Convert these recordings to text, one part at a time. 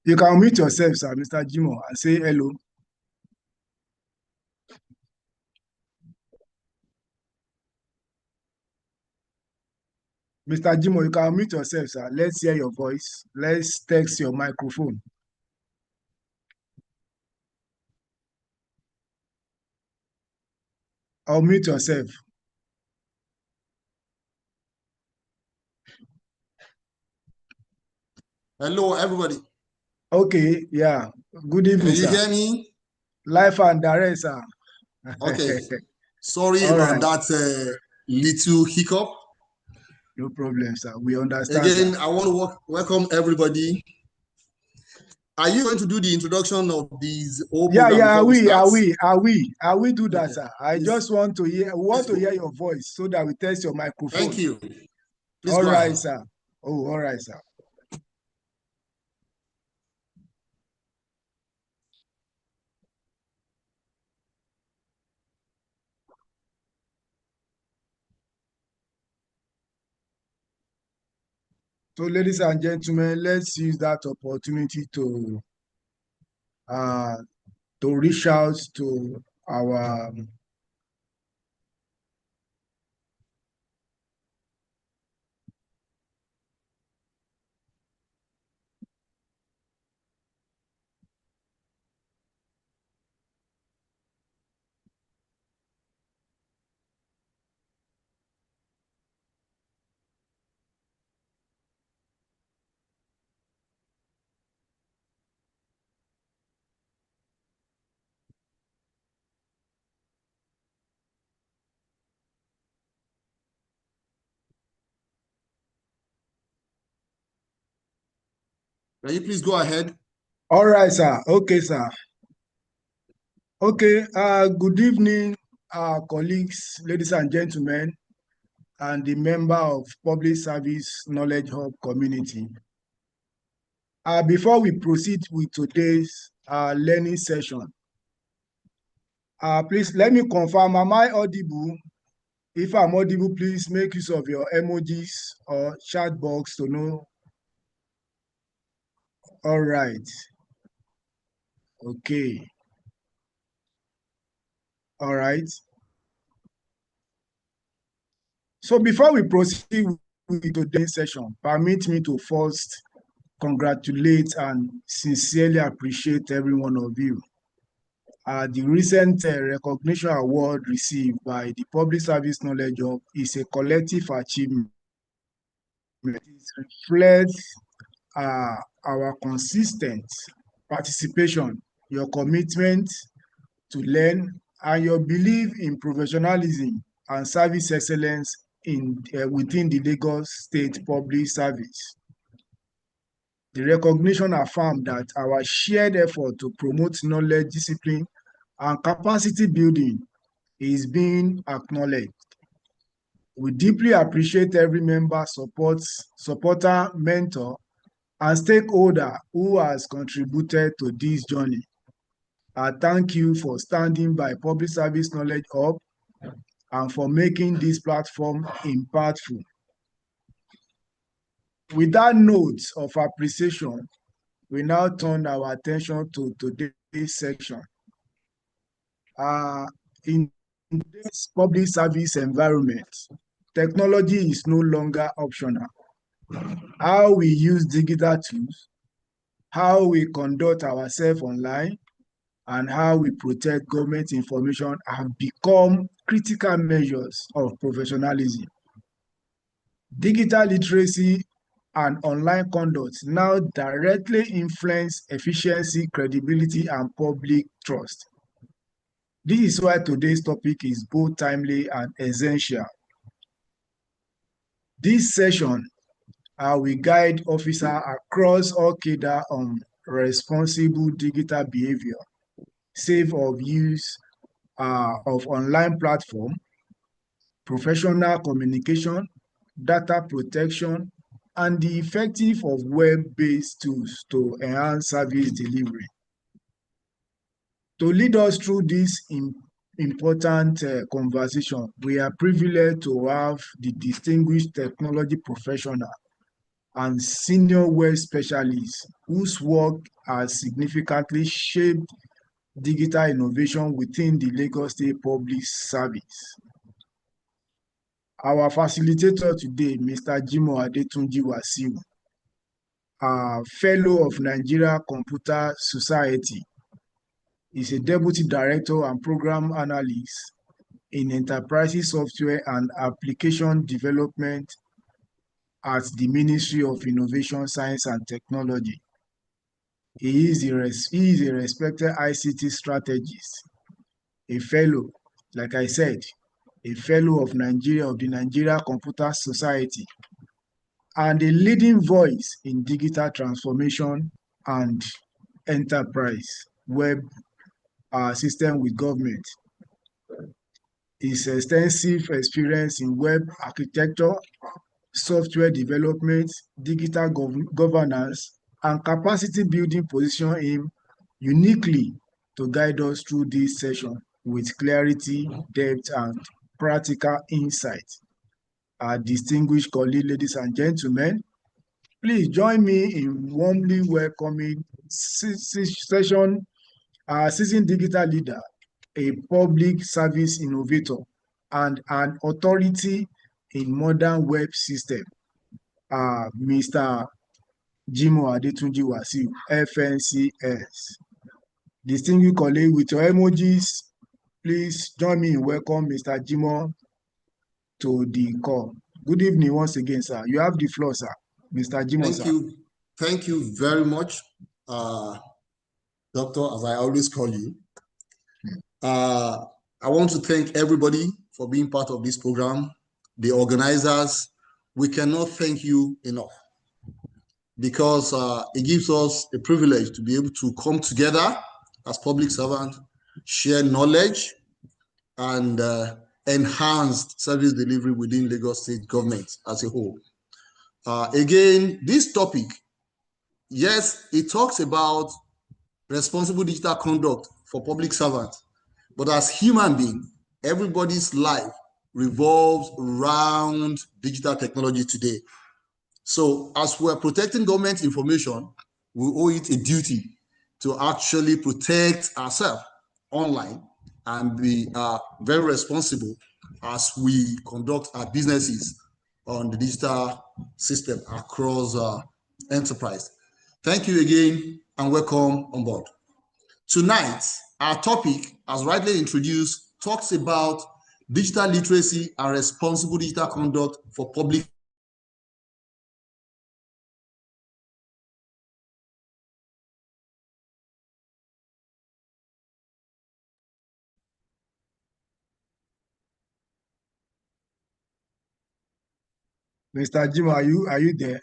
You can unmute yourself, sir, Mr. Jimo, and say hello. Mr. Jimo, you can unmute yourself, sir. Let's hear your voice. Let's text your microphone. Unmute yourself. Hello, everybody. Okay, yeah. Good evening, Can you sir. hear me? Life and direct, sir. Okay. Sorry All about right. that little hiccup. No problem, sir. We understand, sir. Again, I want to welcome everybody. Are you going to do the introduction of these whole Yeah, program yeah, before we start? are we do that, Okay. sir? I Please, just want to hear please go. your voice so that we test your Thank microphone. you. Please All go right, ahead. sir. Oh, all right, sir. So, ladies and gentlemen, let's use that opportunity uh to reach out to our Can you please go ahead? all right, sir. Okay, sir. Okay, good evening, colleagues, ladies and gentlemen, and the member of Public Service Knowledge Hub community. Before we proceed with today's learning session, please let me confirm, am I audible? If I'm audible, please make use of your emojis or chat box to know. All right. Okay. All right. So before we proceed with today's session, permit me to first congratulate and sincerely appreciate every one of you. The recent recognition award received by the Public Service Knowledge Hub is a collective achievement. It reflects our consistent participation, your commitment to learn, and your belief in professionalism and service excellence within the Lagos State Public Service. The recognition affirms that our shared effort to promote knowledge, discipline, and capacity building is being acknowledged. We deeply appreciate every member, supporter, mentor, and stakeholder who has contributed to this journey. I thank you for standing by Public Service Knowledge Hub and for making this platform impactful. With that note of appreciation, we now turn our attention to today's section. In this public service environment, technology is no longer optional. How we use digital tools, how we conduct ourselves online, and how we protect government information have become critical measures of professionalism. Digital literacy and online conduct now directly influence efficiency, credibility, and public trust. This is why today's topic is both timely and essential. This session will guide officers across all cadre on responsible digital behavior, safe of use of online platform, professional communication, data protection, and the effective of web-based tools to enhance service delivery. To lead us through this important conversation, we are privileged to have the distinguished technology professional, and senior web specialists whose work has significantly shaped digital innovation within the Lagos State Public Service. Our facilitator today, Mr. Jimoh Adetunji Wasiu, a fellow of Nigeria Computer Society, is a deputy director and program analyst in enterprise software and application development at the Ministry of Innovation, Science and Technology. He is a respected ICT strategist, a fellow, like I said, a fellow of the Nigeria Computer Society, and a leading voice in digital transformation and enterprise web system with government. His extensive experience in web architecture, software development, digital governance, and capacity building position him uniquely to guide us through this session with clarity, depth, and practical insight. Our distinguished colleagues, ladies and gentlemen, please join me in warmly welcoming seasoned digital leader, a public service innovator, and an authority in modern web system, Mr. Jimoh Adetunji Wasiu, FNCS. Distinguished colleague, with your emojis, please join me in welcome Mr. Jimoh to the call. Good evening once again, sir. You have the floor, sir. Mr. Jimoh, sir. Thank you very much, Doctor, as I always call you. I want to thank everybody for being part of this program. The organizers, we cannot thank you enough, because it gives us a privilege to be able to come together as public servants, share knowledge, and enhanced service delivery within Lagos State government as a whole. Again, this topic, yes, it talks about responsible digital conduct for public servants, but as human beings, everybody's life revolves around digital technology today. So as we're protecting government information, we owe it a duty to actually protect ourselves online and be very responsible as we conduct our businesses on the digital system across enterprise. Thank you again and welcome on board. Tonight, our topic, as rightly introduced, talks about digital literacy and responsible digital conduct for public. Mr. Jimoh, are you there?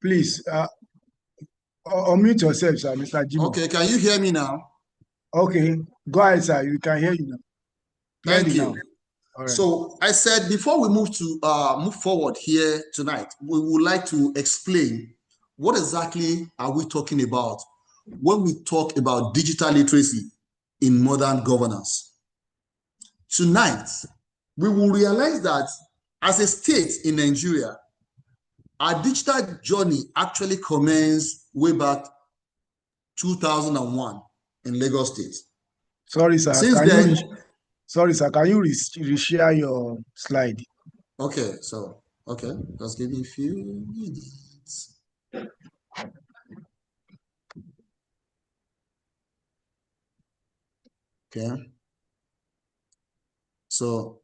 Please unmute yourself, sir, Mr. Jimoh. Okay, can you hear me now? Okay, go ahead, sir. You can hear you now. Thank you. All right. So I said before we move forward here tonight, we would like to explain what exactly are we talking about when we talk about digital literacy in modern governance. Tonight, we will realize that as a state in Nigeria, our digital journey actually commenced way back 2001 in Lagos State. Sorry, sir. Since then, can you reshare your slide? Okay, so, just give me a few minutes. Okay. So,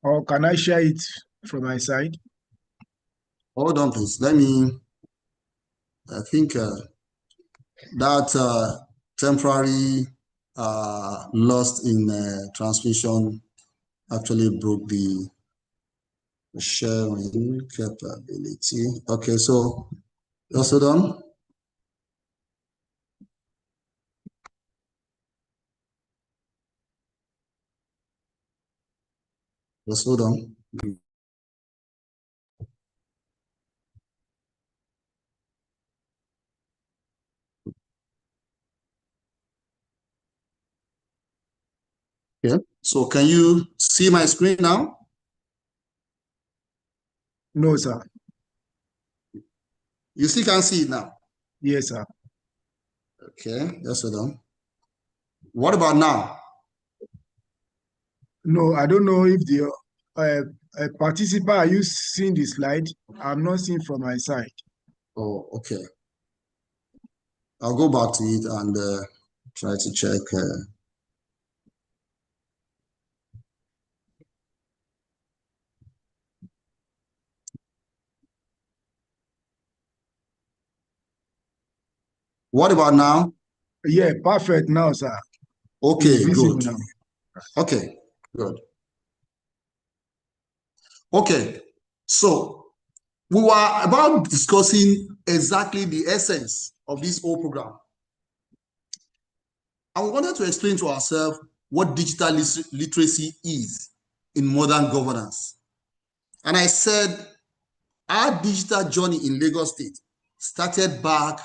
or can I share it from my side? Hold on, please. I think that temporary lost in transmission actually broke the sharing capability. Okay, so just hold on. Just hold on. Okay, so can you see my screen now? No, sir. You still can see it now? Yes, sir. Okay, just hold on. What about now? No, I don't know if the participant, are you seeing the slide? I'm not seeing from my side. Oh, okay. I'll go back to it and try to check. What about now? Yeah, perfect now, sir. It's Okay, visible good. now. Okay, good. Okay, so we were about discussing exactly the essence of this whole program. And we wanted to explain to ourselves what digital literacy is in modern governance. And I said our digital journey in Lagos State started back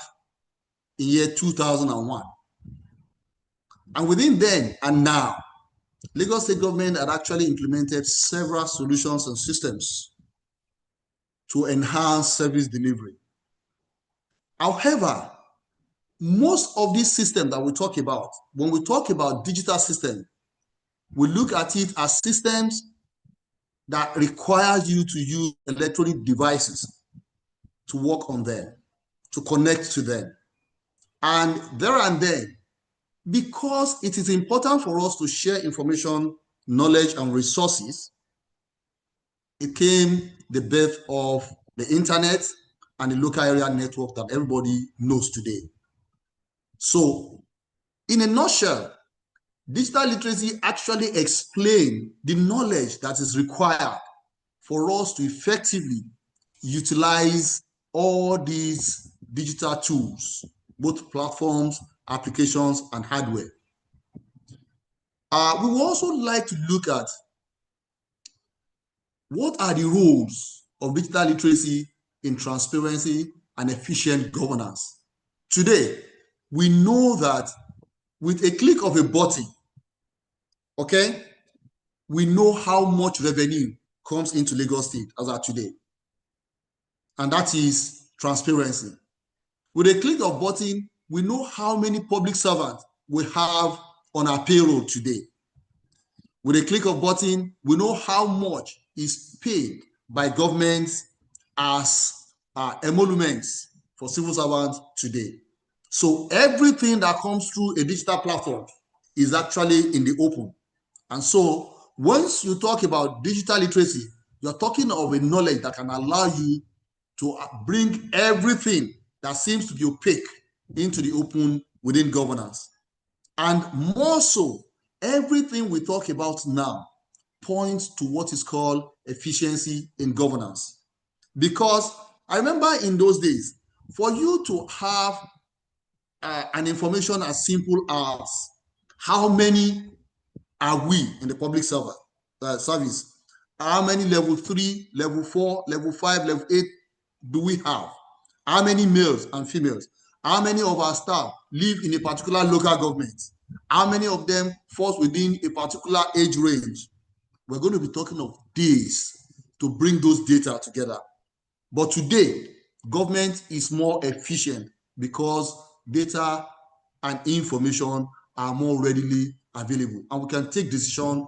in year 2001. And within then and now, Lagos State government had actually implemented several solutions and systems to enhance service delivery. However, most of these systems that we talk about, when we talk about digital systems, we look at it as systems that require you to use electronic devices to work on them, to connect to them. And there and then, because it is important for us to share information, knowledge, and resources, it came the birth of the internet and the local area network that everybody knows today. So, in a nutshell, digital literacy actually explains the knowledge that is required for us to effectively utilize all these digital tools, both platforms, applications, and hardware. We would also like to look at what are the roles of digital literacy in transparency and efficient governance. Today, we know that with a click of a button, okay, we know how much revenue comes into Lagos State as of today. And that is transparency. With a click of button, we know how many public servants we have on our payroll today. With a click of button, we know how much is paid by governments as emoluments for civil servants today. So everything that comes through a digital platform is actually in the open. And so once you talk about digital literacy, you're talking of a knowledge that can allow you to bring everything that seems to be opaque into the open within governance. And more so, everything we talk about now points to what is called efficiency in governance. Because I remember in those days, for you to have an information as simple as how many are we in the public service, how many level 3, level 4, level 5, level 8 do we have? How many males and females? How many of our staff live in a particular local government? How many of them falls within a particular age range? We're going to be talking of days to bring those data together. But today, government is more efficient because data and information are more readily available, and we can take decision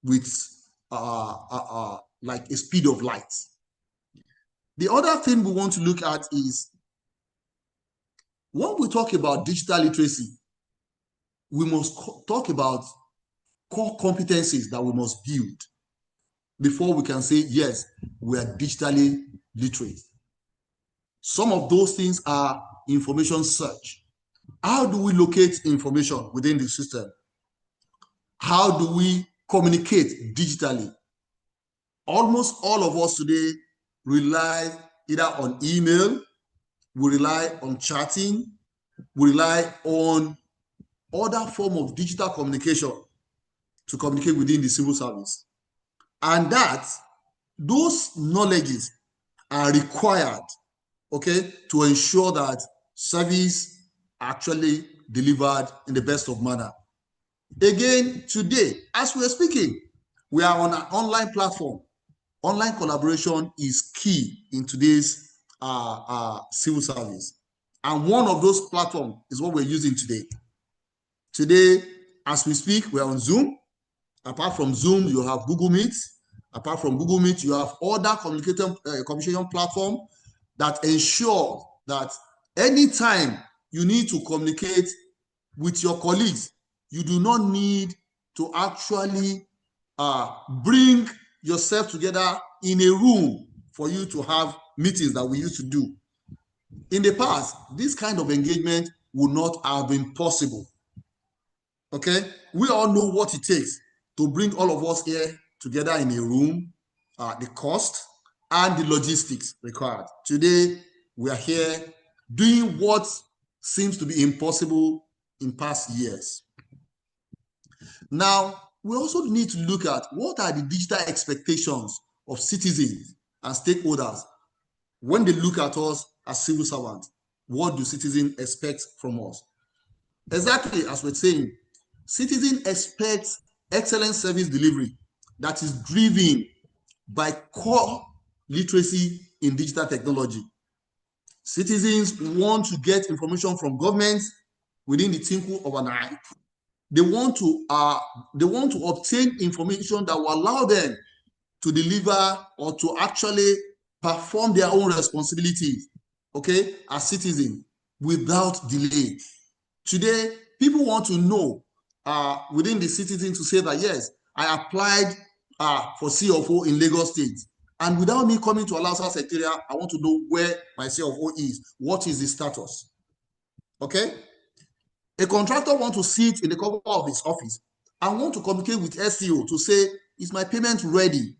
with like a speed of light. The other thing we want to look at is when we talk about digital literacy, we must talk about core competencies that we must build before we can say, yes, we are digitally literate. Some of those things are information search. How do we locate information within the system? How do we communicate digitally? Almost all of us today rely either on email, we rely on chatting, we rely on other form of digital communication to communicate within the civil service. And those knowledges are required, okay, to ensure that service actually delivered in the best of manner. Again, today, as we're speaking, we are on an online platform. Online collaboration is key in today's civil service. And one of those platforms is what we're using today. Today, as we speak, we're on Zoom. Apart from Zoom, you have Google Meet. Apart from Google Meet, you have other communication platform that ensure that anytime you need to communicate with your colleagues, you do not need to actually bring yourself together in a room for you to have meetings that we used to do. In the past, this kind of engagement would not have been possible. Okay, we all know what it takes to bring all of us here together in a room, the cost and the logistics required. Today, we are here doing what seems to be impossible in past years. Now, we also need to look at what are the digital expectations of citizens and stakeholders when they look at us as civil servants. What do citizens expect from us? Exactly as we're saying, citizens expect excellent service delivery that is driven by core literacy in digital technology. Citizens want to get information from governments within the twinkle of an eye. They want to obtain information that will allow them to deliver or to actually perform their own responsibilities, okay, as citizens without delay. Today, people want to know within the citizen to say that, yes, I applied for CFO in Lagos State. And without me coming to Alausa Secretariat, I want to know where my CFO is. What is the status? Okay? A contractor wants to sit in the corner of his office and want to communicate with SEO to say, is my payment ready?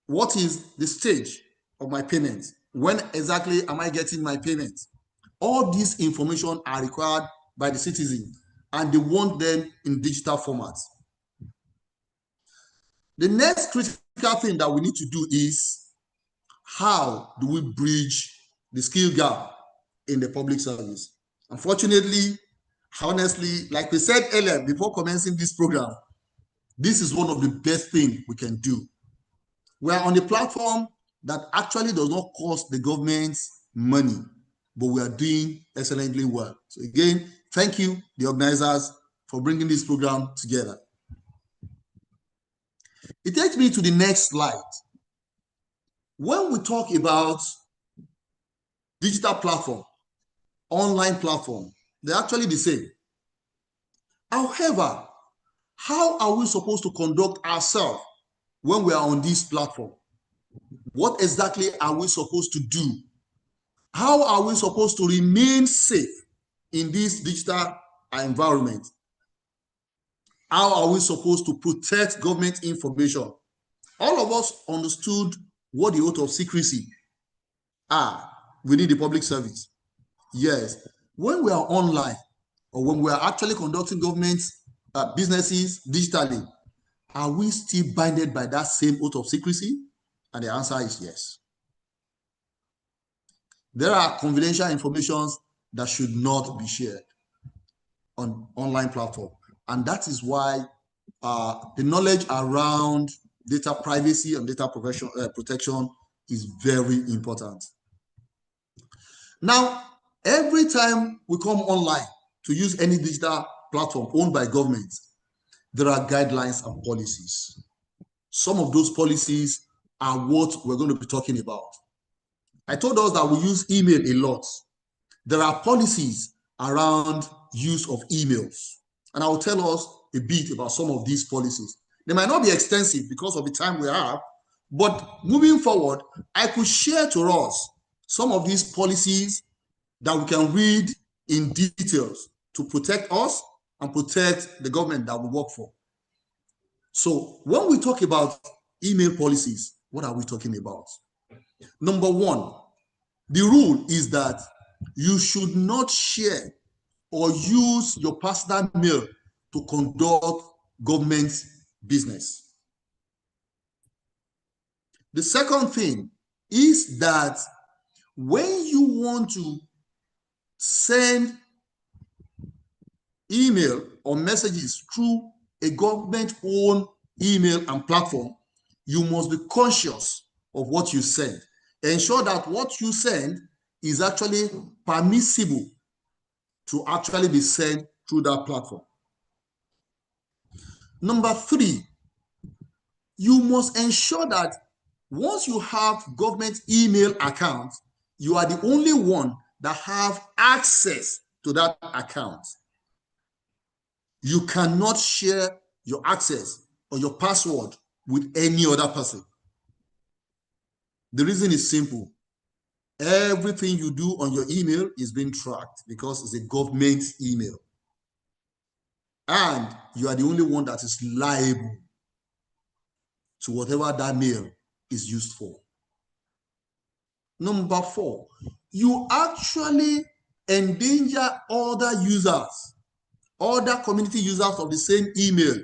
What is the stage of my payment? When exactly am I getting my payment? All these information are required by the citizen, and they want them in digital formats. The next critical thing that we need to do is, how do we bridge the skill gap in the public service? Unfortunately, honestly, like we said earlier before commencing this program, this is one of the best things we can do. We are on a platform that actually does not cost the government money, but we are doing excellently well. So again, thank you, the organizers, for bringing this program together. It takes me to the next slide. When we talk about digital platform, online platform, they're actually the same. However, how are we supposed to conduct ourselves when we are on this platform? What exactly are we supposed to do? How are we supposed to remain safe in this digital environment? How are we supposed to protect government information? All of us understood what the oath of secrecy are within the public service. Yes, when we are online or when we are actually conducting government businesses digitally, are we still binded by that same oath of secrecy? And the answer is yes. There are confidential information that should not be shared on online platform. And that is why the knowledge around data privacy and data protection is very important. Now, every time we come online to use any digital platform owned by government, there are guidelines and policies. Some of those policies are what we're going to be talking about. I told us that we use email a lot. There are policies around use of emails, and I will tell us a bit about some of these policies. They might not be extensive because of the time we have, but moving forward, I could share to us some of these policies that we can read in details to protect us and protect the government that we work for. So when we talk about email policies, what are we talking about? Number one, the rule is that you should not share or use your personal mail to conduct government business. The second thing is that when you want to send email or messages through a government-owned email and platform, you must be conscious of what you send. Ensure that what you send is actually permissible to actually be sent through that platform. Number three, you must ensure that once you have government email account, you are the only one that have access to that account. You cannot share your access or your password with any other person. The reason is simple. Everything you do on your email is being tracked because it's a government email. And you are the only one that is liable to whatever that mail is used for. Number four, you actually endanger other users, other community users of the same email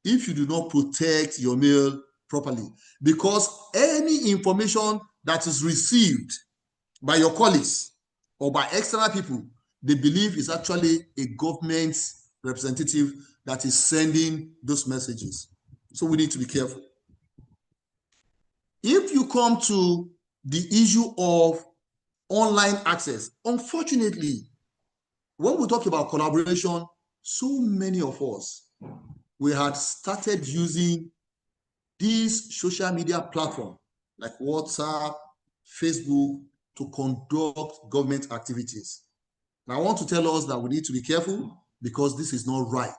if you do not protect your mail properly. Because any information that is received by your colleagues or by external people, they believe is actually a government representative that is sending those messages. So we need to be careful. If you come to the issue of online access, unfortunately, when we talk about collaboration, so many of us, we had started using these social media platforms like WhatsApp, Facebook to conduct government activities. And I want to tell us that we need to be careful because this is not right.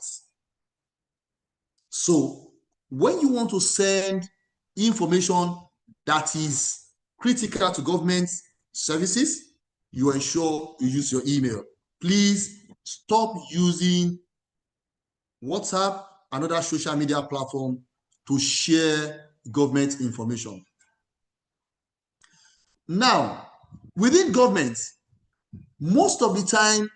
So when you want to send information that is critical to government services, you ensure you use your email. Please stop using WhatsApp and other social media platform to share government information. Now, within government, most of the time,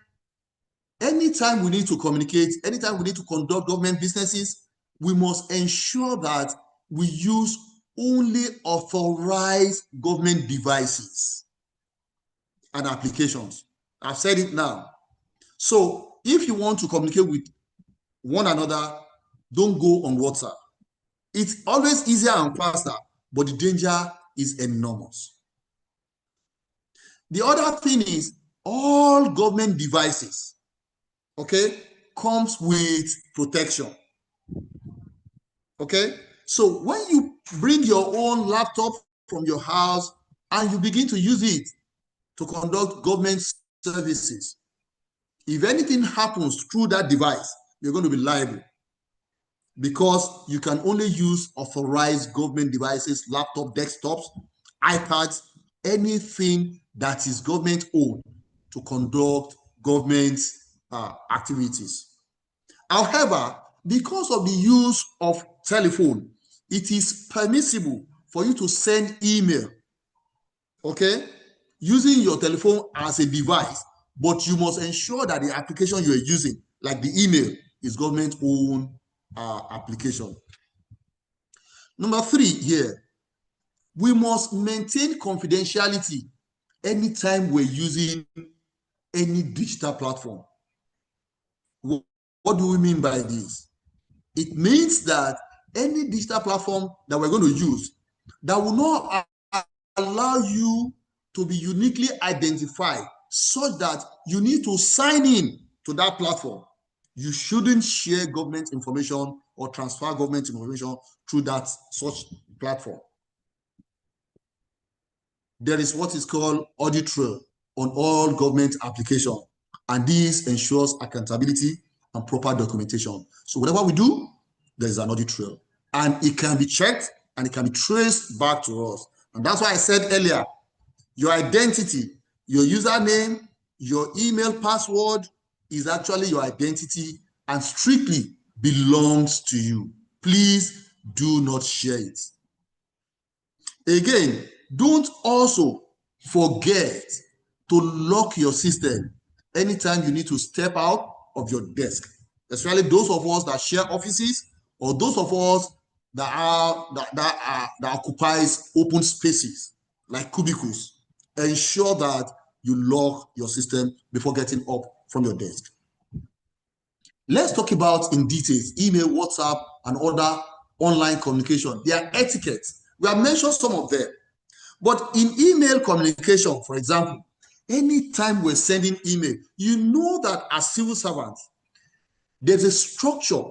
anytime we need to communicate, anytime we need to conduct government businesses, we must ensure that we use only authorized government devices and applications. I've said it now. So if you want to communicate with one another, don't go on WhatsApp. It's always easier and faster, but the danger is enormous. The other thing is all government devices, okay, comes with protection. Okay, so when you bring your own laptop from your house and you begin to use it to conduct government services, if anything happens through that device, you're going to be liable because you can only use authorized government devices, laptop, desktops, iPads, anything that is government owned to conduct government activities. However, because of the use of telephone, it is permissible for you to send email, okay, using your telephone as a device, but you must ensure that the application you are using, like the email, is government-owned application. Number three here, we must maintain confidentiality anytime we're using any digital platform. What do we mean by this? It means that any digital platform that we're going to use that will not allow you to be uniquely identified such that you need to sign in to that platform. You shouldn't share government information or transfer government information through that such platform. There is what is called audit trail on all government applications, and this ensures accountability and proper documentation. So whatever we do, there is an audit trail, and it can be checked and it can be traced back to us. And that's why I said earlier, your identity, your username, your email password is actually your identity and strictly belongs to you. please do not share it. Again, don't also forget to lock your system anytime you need to step out of your desk, especially those of us that share offices or those of us that occupies open spaces like cubicles. Ensure that you lock your system before getting up from your desk. Let's talk about in details email, WhatsApp, and other online communication. Their etiquette. We have mentioned some of them. But in email communication, for example, anytime we're sending email, you know that as civil servants, there's a structure.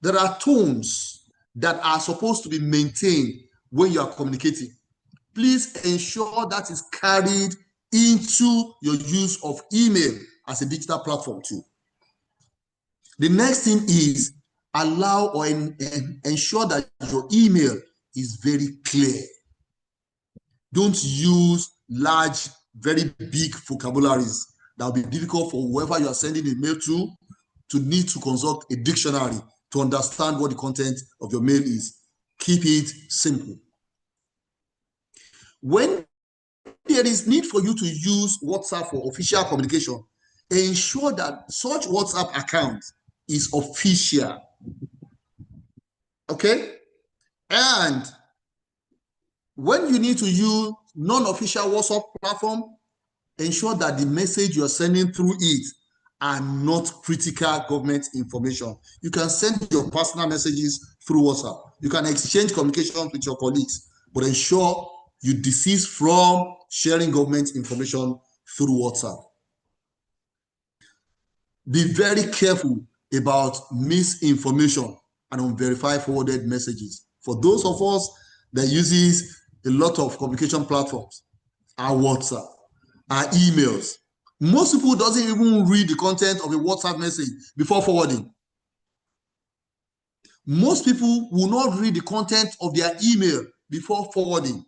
There are tones that are supposed to be maintained when you are communicating. Please ensure that is carried into your use of email as a digital platform too. The next thing is allow or ensure that your email is very clear. Don't use large, very big vocabularies that will be difficult for whoever you are sending a mail to need to consult a dictionary to understand what the content of your mail is. Keep it simple. When there is need for you to use WhatsApp for official communication, ensure that such WhatsApp account is official. Okay? And when you need to use non-official WhatsApp platform, ensure that the message you're sending through it are not critical government information. You can send your personal messages through WhatsApp. You can exchange communication with your colleagues, but ensure you desist from sharing government information through WhatsApp. Be very careful about misinformation and unverified forwarded messages. For those of us that uses a lot of communication platforms, our WhatsApp, our emails, most people doesn't even read the content of a WhatsApp message before forwarding. Most people will not read the content of their email before forwarding.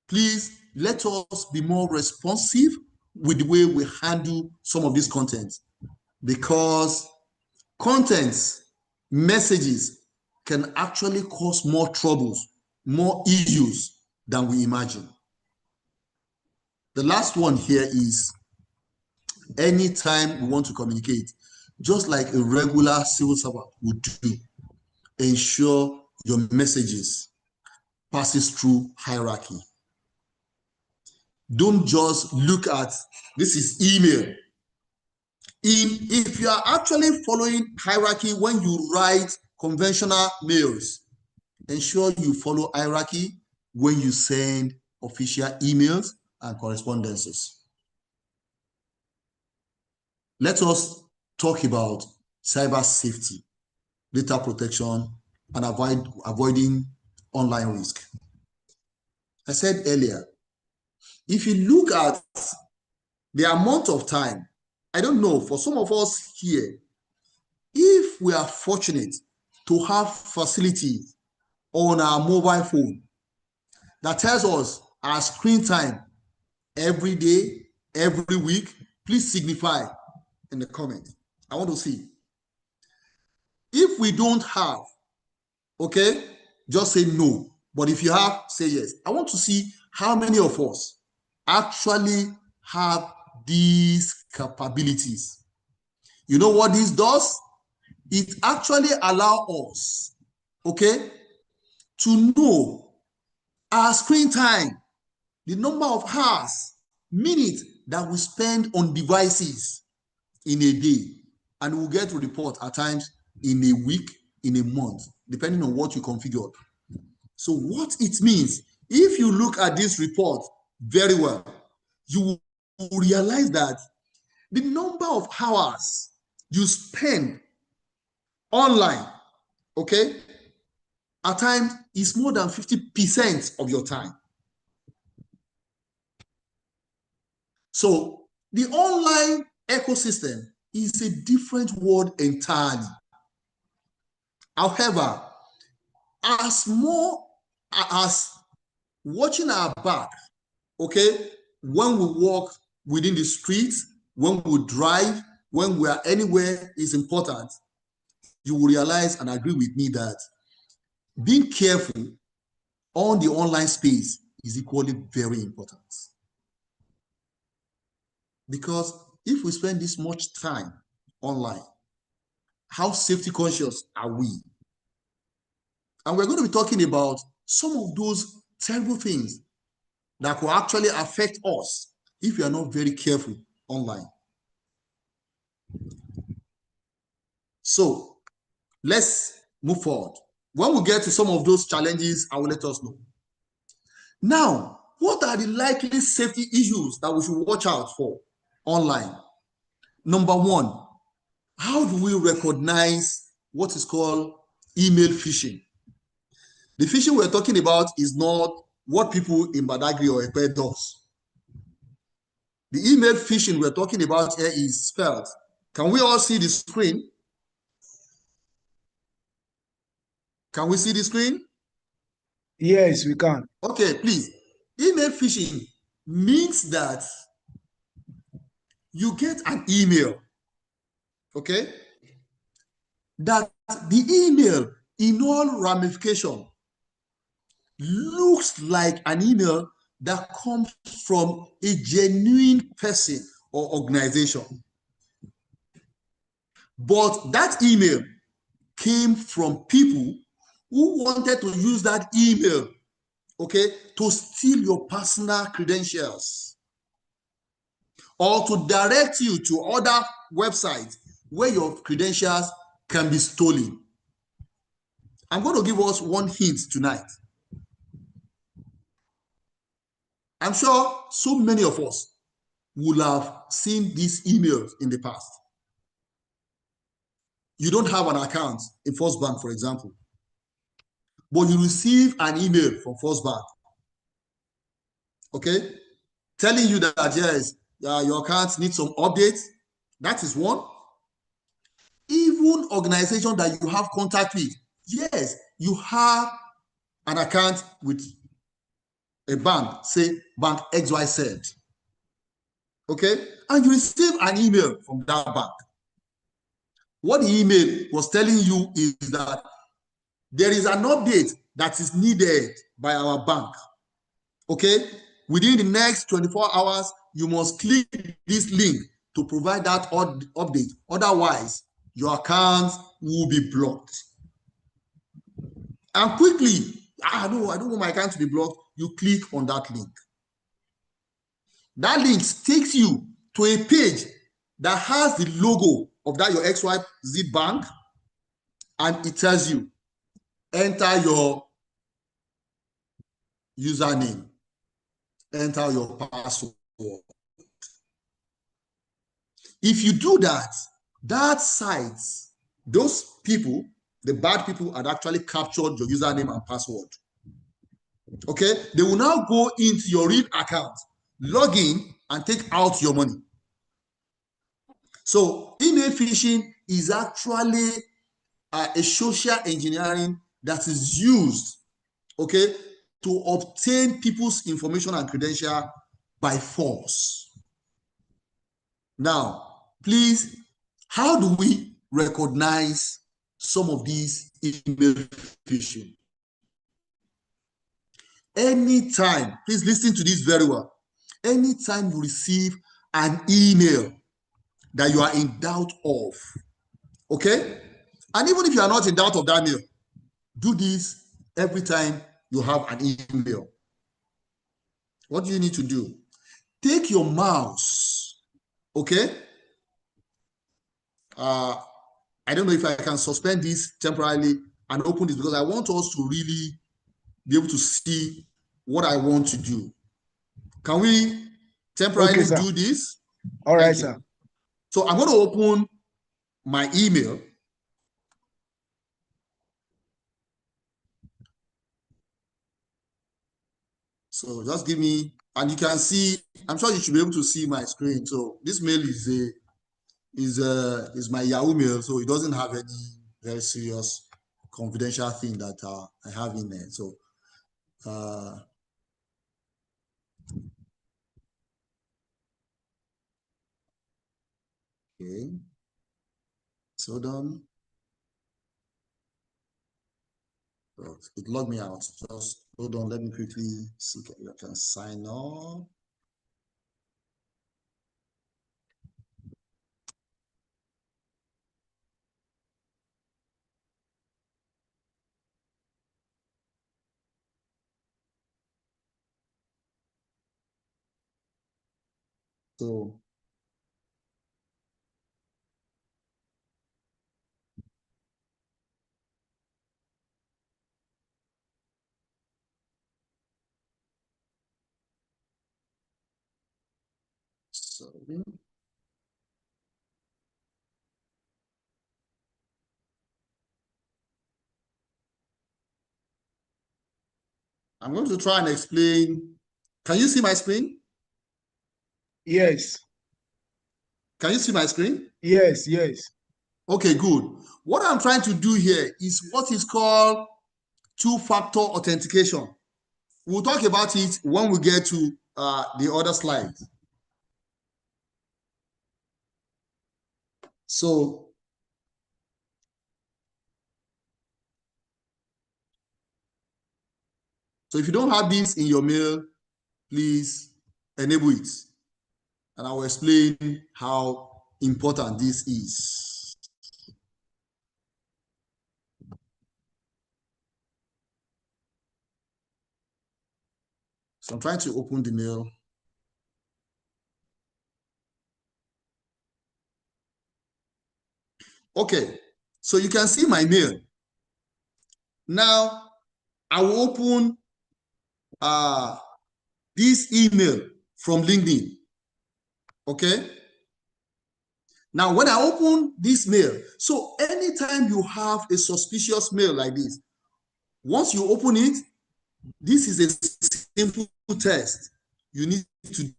Please let us be more responsive with the way we handle some of these contents, because contents, messages can actually cause more troubles, more issues than we imagine. The last one here is anytime we want to communicate, just like a regular civil servant would do, ensure your messages passes through hierarchy. Don't just look at this is email. If you are actually following hierarchy when you write conventional mails, ensure you follow hierarchy when you send official emails and correspondences. Let us talk about cyber safety, data protection, and avoiding online risk. I said earlier, if you look at the amount of time, I don't know, for some of us here, if we are fortunate to have facilities on our mobile phone that tells us our screen time every day, every week, please signify in the comment. I want to see. If we don't have, okay, just say no. But if you have, say yes. I want to see how many of us actually have these capabilities. You know what this does? It actually allows us, okay, to know our screen time, the number of hours, minutes that we spend on devices in a day, and we'll get to report at times in a week, in a month, depending on what you configured. So what it means, if you look at this report very well, you will realize that the number of hours you spend online, okay, at times is more than 50% of your time. So the online ecosystem is a different world entirely. However, as watching our back, okay, when we walk within the streets, when we drive, when we are anywhere is important. you will realize and agree with me that being careful on the online space is equally very important. Because if we spend this much time online, how safety conscious are we? And we're going to be talking about some of those terrible things that could actually affect us if we are not very careful online. So let's move forward. When we get to some of those challenges, I will let us know. Now, what are the likely safety issues that we should watch out for online? Number one, how do we recognize what is called email phishing? The phishing we're talking about is not what people in Badagry or Epe does. The email phishing we're talking about here is spelled. Can we all see the screen? Can we see the screen? Yes, we can. Okay, please. Email phishing means that you get an email, okay, that the email in all ramification looks like an email that comes from a genuine person or organization. But that email came from people who wanted to use that email, okay, to steal your personal credentials or to direct you to other websites where your credentials can be stolen. I'm going to give us one hint tonight. I'm sure so many of us will have seen these emails in the past. You don't have an account in First Bank, for example, but you receive an email from First Bank, okay, telling you that, yes, your account needs some updates. That is one. Even organization that you have contact with, yes, you have an account with a bank, say Bank XYZ, okay, and you receive an email from that bank. What the email was telling you is that there is an update that is needed by our bank, okay? Within the next 24 hours, you must click this link to provide that update. Otherwise, your account will be blocked. And quickly, I don't want my account to be blocked. You click on that link. That link takes you to a page that has the logo of that your XYZ bank, and it tells you, enter your username, enter your password. If you do that, that site, those people, the bad people, had actually captured your username and password. Okay, they will now go into your real account, log in, and take out your money. So email phishing is actually a social engineering that is used, okay, to obtain people's information and credential by force. Now, please, how do we recognize some of these email phishing? Anytime, please listen to this very well. Anytime you receive an email that you are in doubt of, okay? And even if you are not in doubt of that mail, do this every time you have an email. What do you need to do? Take your mouse, okay? I don't know if I can suspend this temporarily and open this because I want us to really be able to see what I want to do. Can we temporarily do this? All right, sir. So I'm going to open my email. So just give me, and you can see, I'm sure you should be able to see my screen. So this mail is my Yahoo mail, so it doesn't have any very serious confidential thing that I have in there. So okay, so done. It logged me out. Just hold on. Let me quickly see if I can sign up. So sorry. I'm going to try and explain. Can you see my screen? Yes. Can you see my screen? Yes, yes. Okay, good. What I'm trying to do here is what is called two-factor authentication. We'll talk about it when we get to the other slides. So if you don't have this in your mail, please enable it. And I will explain how important this is. So I'm trying to open the mail. Okay, so you can see my mail. Now, I will open this email from LinkedIn. Okay. Now, when I open this mail, so anytime you have a suspicious mail like this, once you open it, this is a simple test you need to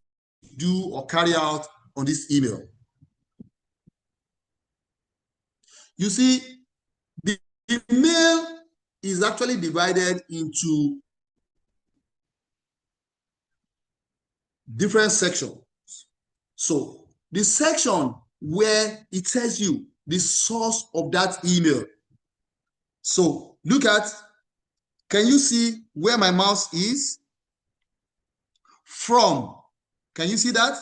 do or carry out on this email. You see, the mail is actually divided into different sections. So the section where it tells you the source of that email. So look at, can you see where my mouse is? From. Can you see that?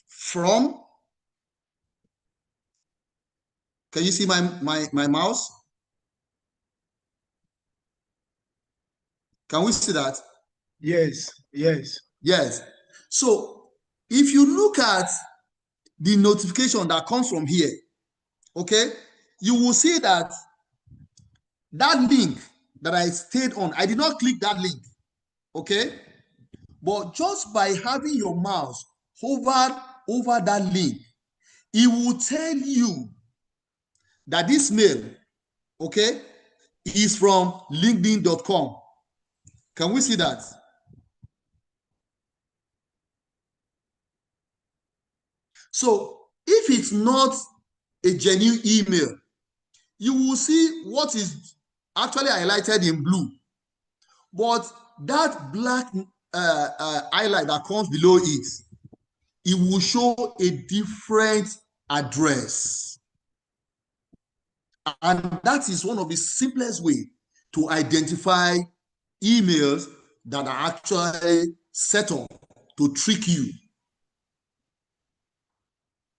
From. Can you see my mouse? Can we see that? Yes, yes. Yes. So if you look at the notification that comes from here, okay, you will see that that link that I stayed on, I did not click that link, okay? But just by having your mouse hover over that link, it will tell you that this mail, okay, is from linkedin.com. Can we see that? So if it's not a genuine email, you will see what is actually highlighted in blue. But that black highlight that comes below it, it will show a different address. And that is one of the simplest ways to identify emails that are actually set up to trick you.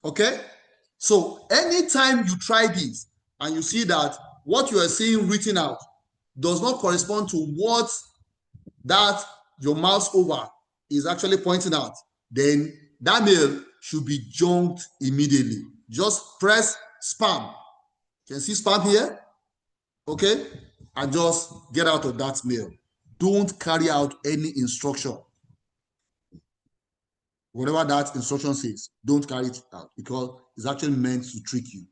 Okay? So anytime you try this and you see that what you are seeing written out does not correspond to what that your mouse over is actually pointing out, then that mail should be junked immediately. Just press spam. You can see spam here? Okay? And just get out of that mail. Don't carry out any instruction. Whatever that instruction says, don't carry it out because it's actually meant to trick you.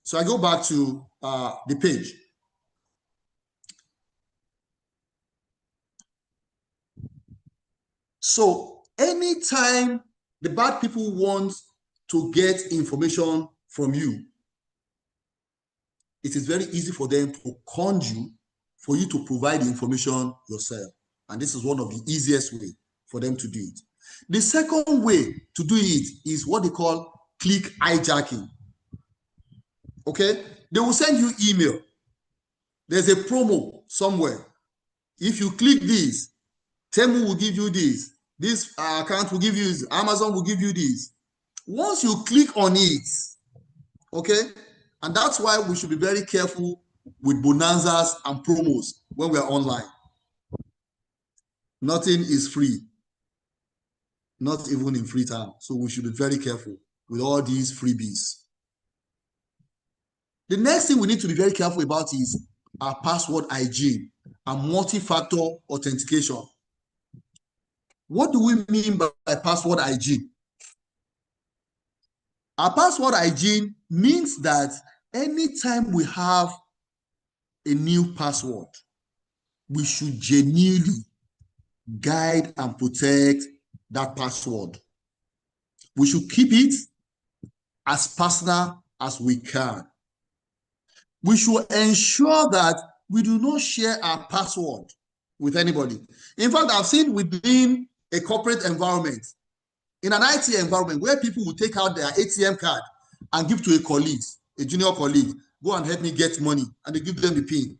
So I go back to the page. So anytime the bad people want to get information from you, it is very easy for them to con you for you to provide the information yourself. And this is one of the easiest ways for them to do it. The second way to do it is what they call click hijacking. Okay? They will send you email. there's a promo somewhere. If you click this, Temu will give you this account will give you this, Amazon will give you this. Once you click on it, okay, and that's why we should be very careful with bonanzas and promos when we are online. Nothing is free, not even in free time. So we should be very careful with all these freebies. The next thing we need to be very careful about is our password hygiene and multi-factor authentication. What do we mean by password hygiene? Our password hygiene means that anytime we have a new password, we should genuinely guide and protect that password. We should keep it as personal as we can. We should ensure that we do not share our password with anybody. In fact, I've seen within a corporate environment, in an IT environment, where people will take out their ATM card and give to a colleague, a junior colleague, go and help me get money, and they give them the PIN.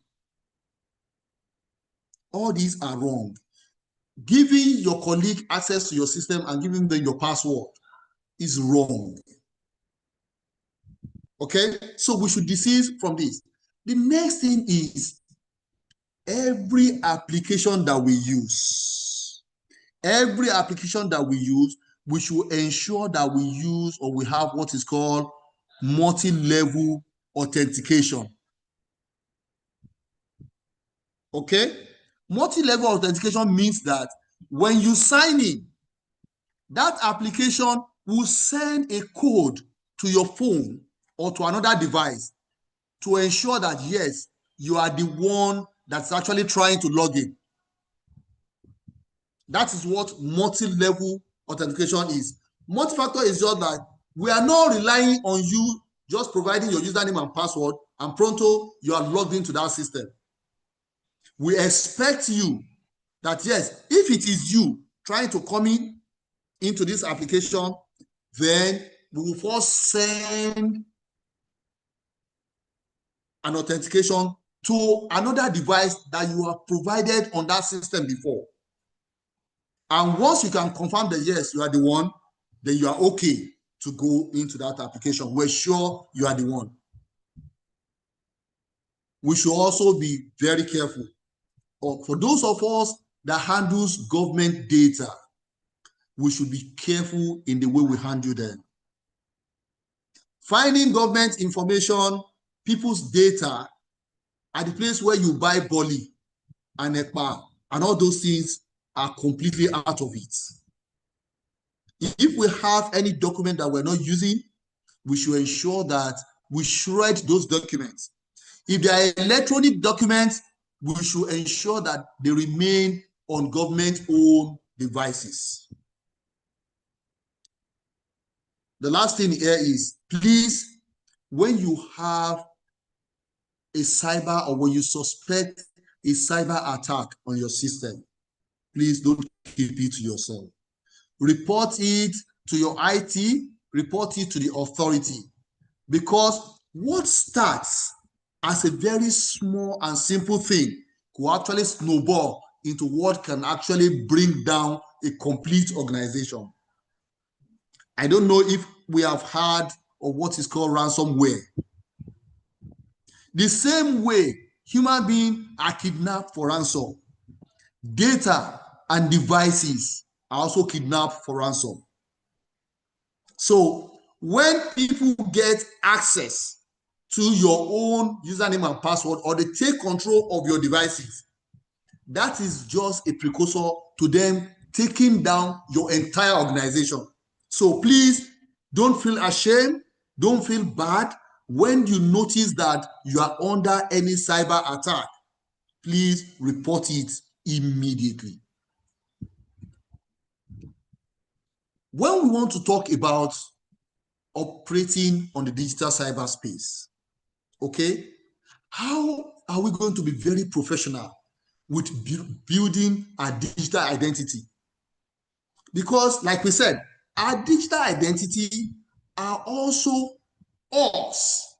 All these are wrong. Giving your colleague access to your system and giving them your password is wrong. Okay, so we should desist from this. The next thing is every application that we use, we should ensure that we use or we have what is called multi-level authentication. Okay, multi-level authentication means that when you sign in, that application will send a code to your phone or to another device to ensure that, yes, you are the one that's actually trying to log in. That is what multi-level authentication is. Multi-factor is just that we are not relying on you just providing your username and password, and pronto, you are logged into that system. We expect you that, yes, if it is you trying to come into this application, then we will first send an authentication to another device that you have provided on that system before. And once you can confirm that, yes, you are the one, then you are okay to go into that application. We're sure you are the one. We should also be very careful. For those of us that handles government data, we should be careful in the way we handle them. Finding government information, people's data, at the place where you buy Bolly and EPA and all those things are completely out of it. If we have any document that we're not using, we should ensure that we shred those documents. If they are electronic documents, we should ensure that they remain on government-owned devices. The last thing here is, please, when you have a cyber or when you suspect a cyber attack on your system, please don't keep it to yourself. Report it to your IT, report it to the authority, because what starts as a very small and simple thing could actually snowball into what can actually bring down a complete organization. I don't know if we have heard of what is called ransomware. The same way human beings are kidnapped for ransom, data and devices are also kidnapped for ransom. So when people get access to your own username and password, or they take control of your devices, that is just a precursor to them taking down your entire organization. So please don't feel ashamed, don't feel bad when you notice that you are under any cyber attack. Please report it immediately. When we want to talk about operating on the digital cyberspace, okay, how are we going to be very professional with building our digital identity? Because, like we said, our digital identity are also us,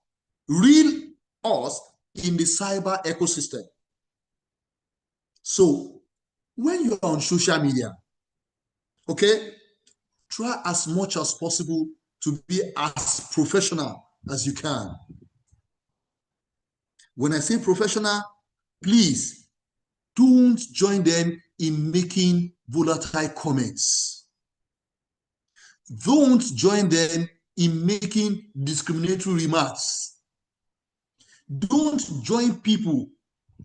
real us in the cyber ecosystem. So when you're on social media, okay, try as much as possible to be as professional as you can. When I say professional, please don't join them in making volatile comments. Don't join them in making discriminatory remarks. Don't join people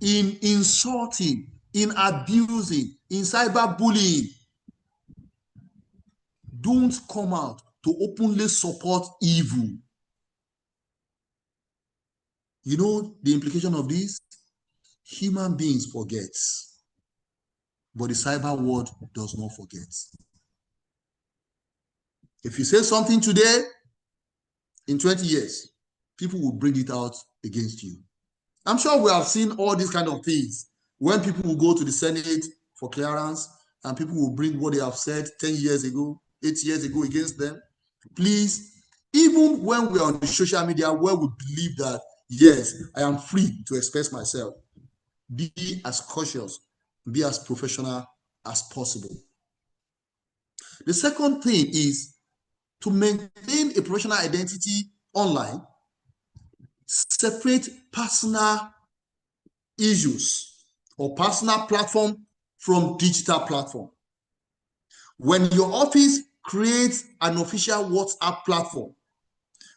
in insulting, in abusing, in cyberbullying. Don't come out to openly support evil. You know the implication of this? Human beings forget, but the cyber world does not forget. If you say something today, in 20 years, people will bring it out against you. I'm sure we have seen all these kind of things when people will go to the Senate for clearance and people will bring what they have said 10 years ago, 8 years ago against them. Please, even when we are on the social media where we believe that, yes, I am free to express myself, be as cautious, be as professional as possible. The second thing is to maintain a professional identity online, separate personal issues or personal platform from digital platform. When your office creates an official WhatsApp platform,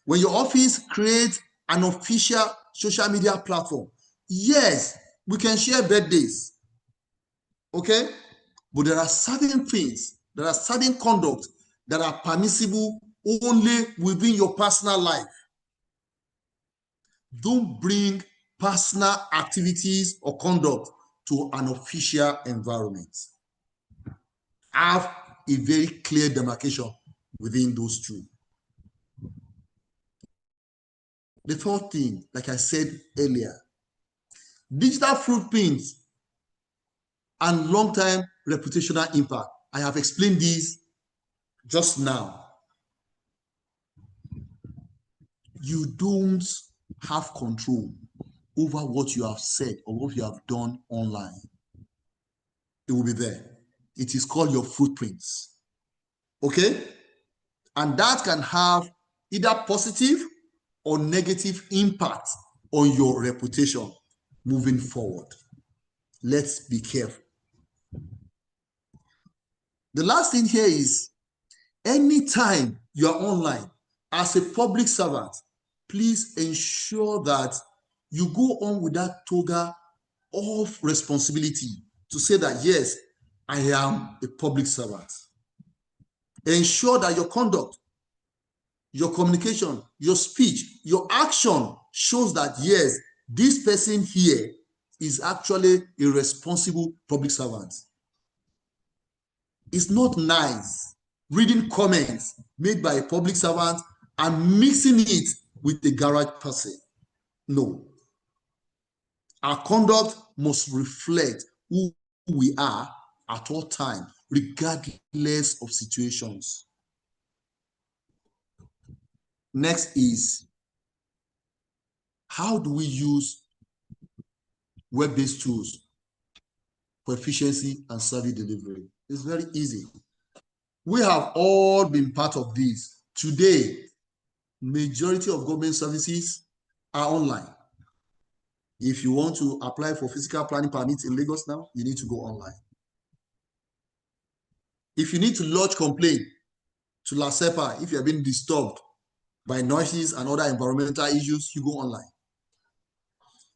when your office creates an official social media platform, yes, we can share birthdays, okay? But there are certain things, there are certain conduct that are permissible only within your personal life. Don't bring personal activities or conduct to an official environment. Have a very clear demarcation within those two. The third thing, like I said earlier, digital footprints and long-term reputational impact. I have explained this just now. You don't have control over what you have said or what you have done online. It will be there. It is called your footprints. Okay? And that can have either positive or negative impact on your reputation moving forward. Let's be careful. The last thing here is, anytime you are online as a public servant, please ensure that you go on with that toga of responsibility to say that, yes, I am a public servant. Ensure that your conduct, your communication, your speech, your action shows that, yes, this person here is actually a responsible public servant. It's not nice reading comments made by a public servant and mixing it with a garage person. No. Our conduct must reflect who we are at all times, regardless of situations. Next is, how do we use web-based tools for efficiency and service delivery? It's very easy. We have all been part of this. Today, majority of government services are online. If you want to apply for physical planning permits in Lagos now, you need to go online. If you need to lodge complaint to LASEPA, if you have been disturbed by noises and other environmental issues, you go online.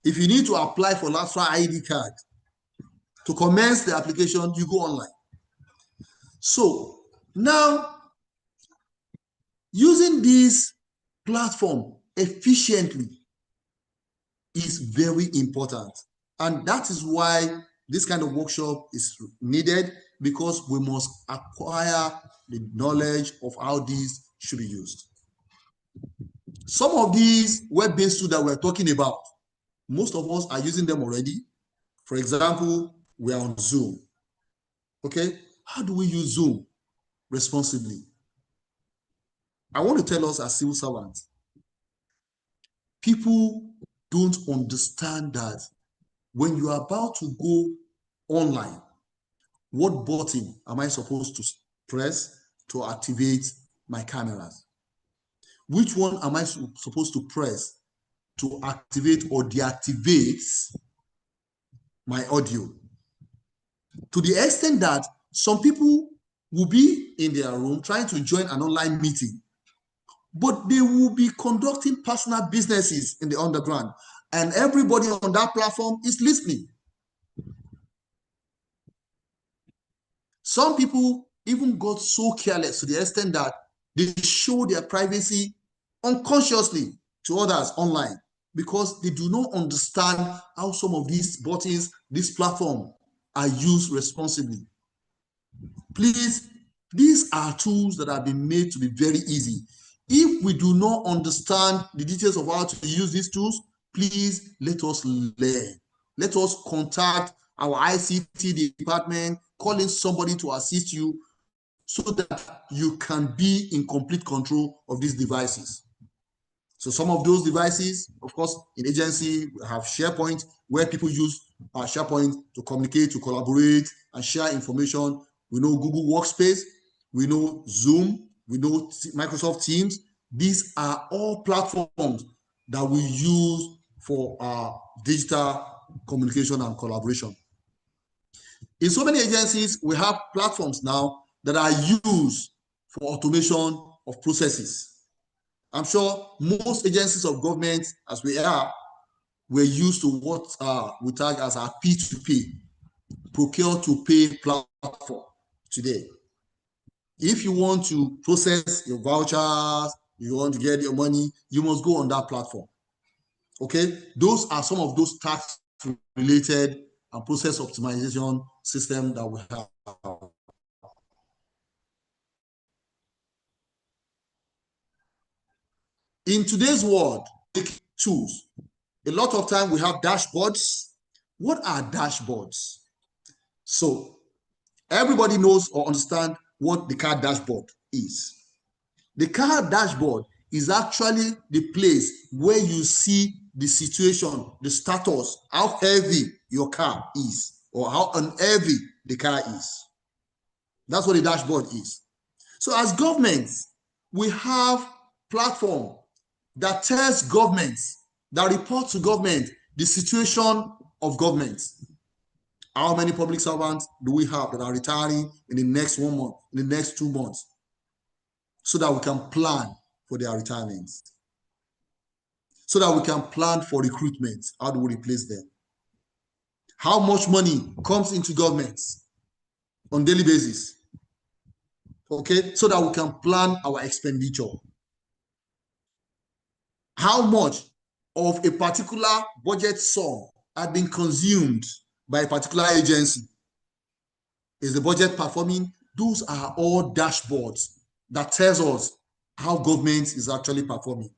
If you need to apply for LASFA ID card to commence the application, you go online. So now, using this platform efficiently is very important. And that is why this kind of workshop is needed, because we must acquire the knowledge of how these should be used. Some of these web-based tools that we're talking about, most of us are using them already. For example, we are on Zoom. Okay, how do we use Zoom responsibly? I want to tell us as civil servants, people don't understand that when you are about to go online, what button am I supposed to press to activate my cameras? Which one am I supposed to press to activate or deactivate my audio? To the extent that some people will be in their room trying to join an online meeting, but they will be conducting personal businesses in the underground, and everybody on that platform is listening. Some people even got so careless to the extent that they show their privacy unconsciously to others online because they do not understand how some of these buttons, this platform, are used responsibly. Please, these are tools that have been made to be very easy. If we do not understand the details of how to use these tools, please let us learn. Let us contact our ICT department, call in somebody to assist you so that you can be in complete control of these devices. So some of those devices, of course, in agency, we have SharePoint, where people use SharePoint to communicate, to collaborate, and share information. We know Google Workspace, we know Zoom, we know Microsoft Teams. These are all platforms that we use for digital communication and collaboration. In so many agencies, we have platforms now that are used for automation of processes. I'm sure most agencies of government, as we are, we're used to what we tag as our P2P, procure to pay platform today. If you want to process your vouchers, you want to get your money, you must go on that platform. Okay, those are some of those tax-related and process optimization system that we have. In today's world, tools. A lot of time we have dashboards. What are dashboards? So everybody knows or understand what the car dashboard is. The car dashboard is actually the place where you see the situation, the status, how heavy your car is, or how unheavy the car is. That's what the dashboard is. So as governments, we have platform that tells governments, that report to government the situation of government. How many public servants do we have that are retiring in the next 1 month, in the next 2 months, so that we can plan for their retirements, so that we can plan for recruitment? How do we replace them? How much money comes into governments on a daily basis? Okay, so that we can plan our expenditure. How much of a particular budget sum had been consumed by a particular agency? Is the budget performing? Those are all dashboards that tells us how government is actually performing.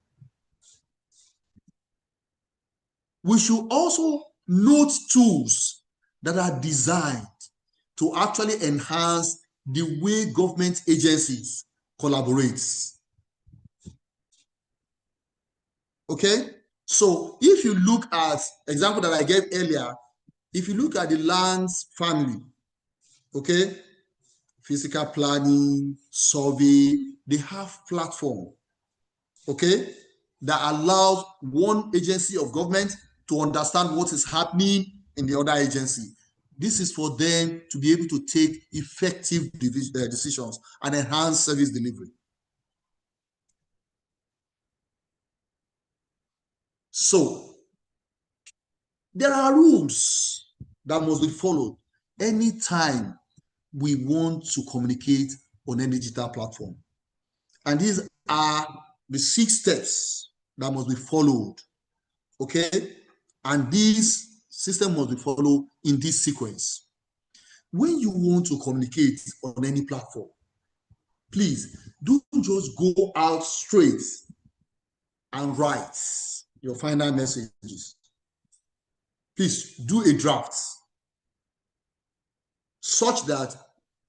We should also note tools that are designed to actually enhance the way government agencies collaborate. Okay, so if you look at example that I gave earlier, if you look at the lands family, okay, physical planning, survey, they have platform, okay, that allows one agency of government to understand what is happening in the other agency. This is for them to be able to take effective decisions and enhance service delivery. So there are rules that must be followed anytime we want to communicate on any digital platform. And these are the 6 steps that must be followed. Okay? And this system must be followed in this sequence. When you want to communicate on any platform, please don't just go out straight and write your final messages. Please do a draft such that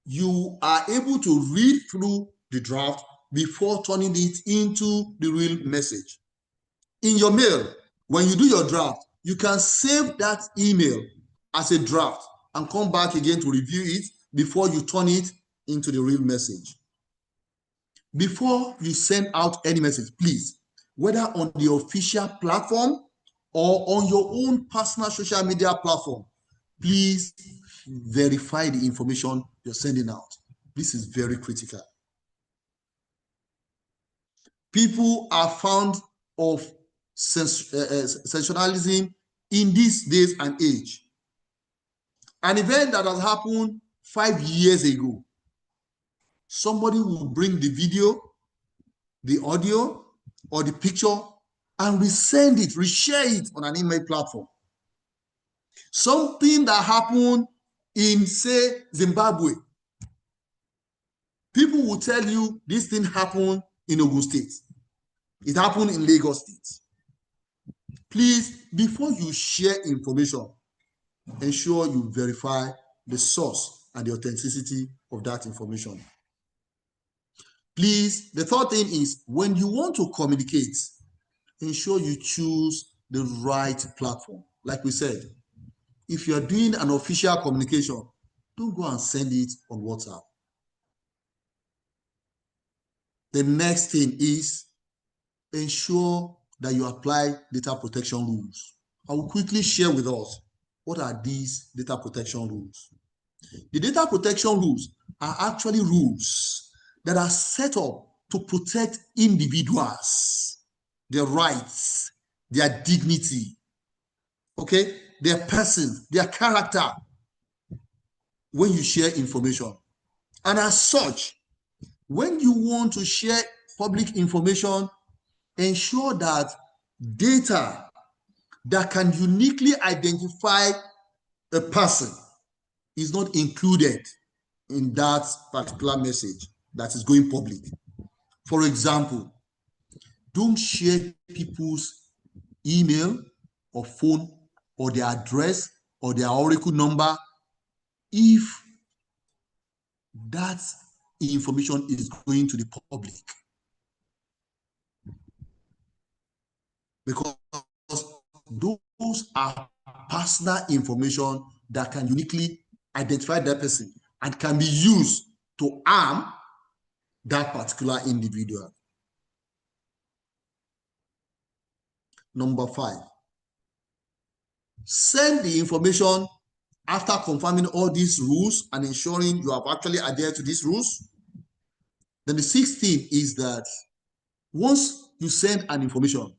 you are able to read through the draft before turning it into the real message. In your mail, When you do your draft, you can save that email as a draft and come back again to review it before you turn it into the real message. Before you send out any message, please, whether on the official platform or on your own personal social media platform, please verify the information you're sending out. This is very critical. People are fond of sensationalism in these days and age. An event that has happened 5 years ago, somebody will bring the video, the audio, or the picture and resend it, reshare it on an email platform. Something that happened in, say, Zimbabwe, people will tell you this thing happened in Ogun State. It happened in Lagos State. Please, before you share information, ensure you verify the source and the authenticity of that information. Please, the third thing is, when you want to communicate, ensure you choose the right platform. Like we said, if you're doing an official communication, don't go and send it on WhatsApp. The next thing is, ensure that you apply data protection rules. I will quickly share with us what are these data protection rules. The data protection rules are actually rules that are set up to protect individuals, their rights, their dignity, okay, their person, their character when you share information. And as such, when you want to share public information, ensure that data that can uniquely identify a person is not included in that particular message that is going public. For example, don't share people's email or phone or their address or their Oracle number if that information is going to the public. Because those are personal information that can uniquely identify that person and can be used to harm that particular individual. Number 5, send the information after confirming all these rules and ensuring you have actually adhered to these rules. Then the 6th thing is that once you send an information,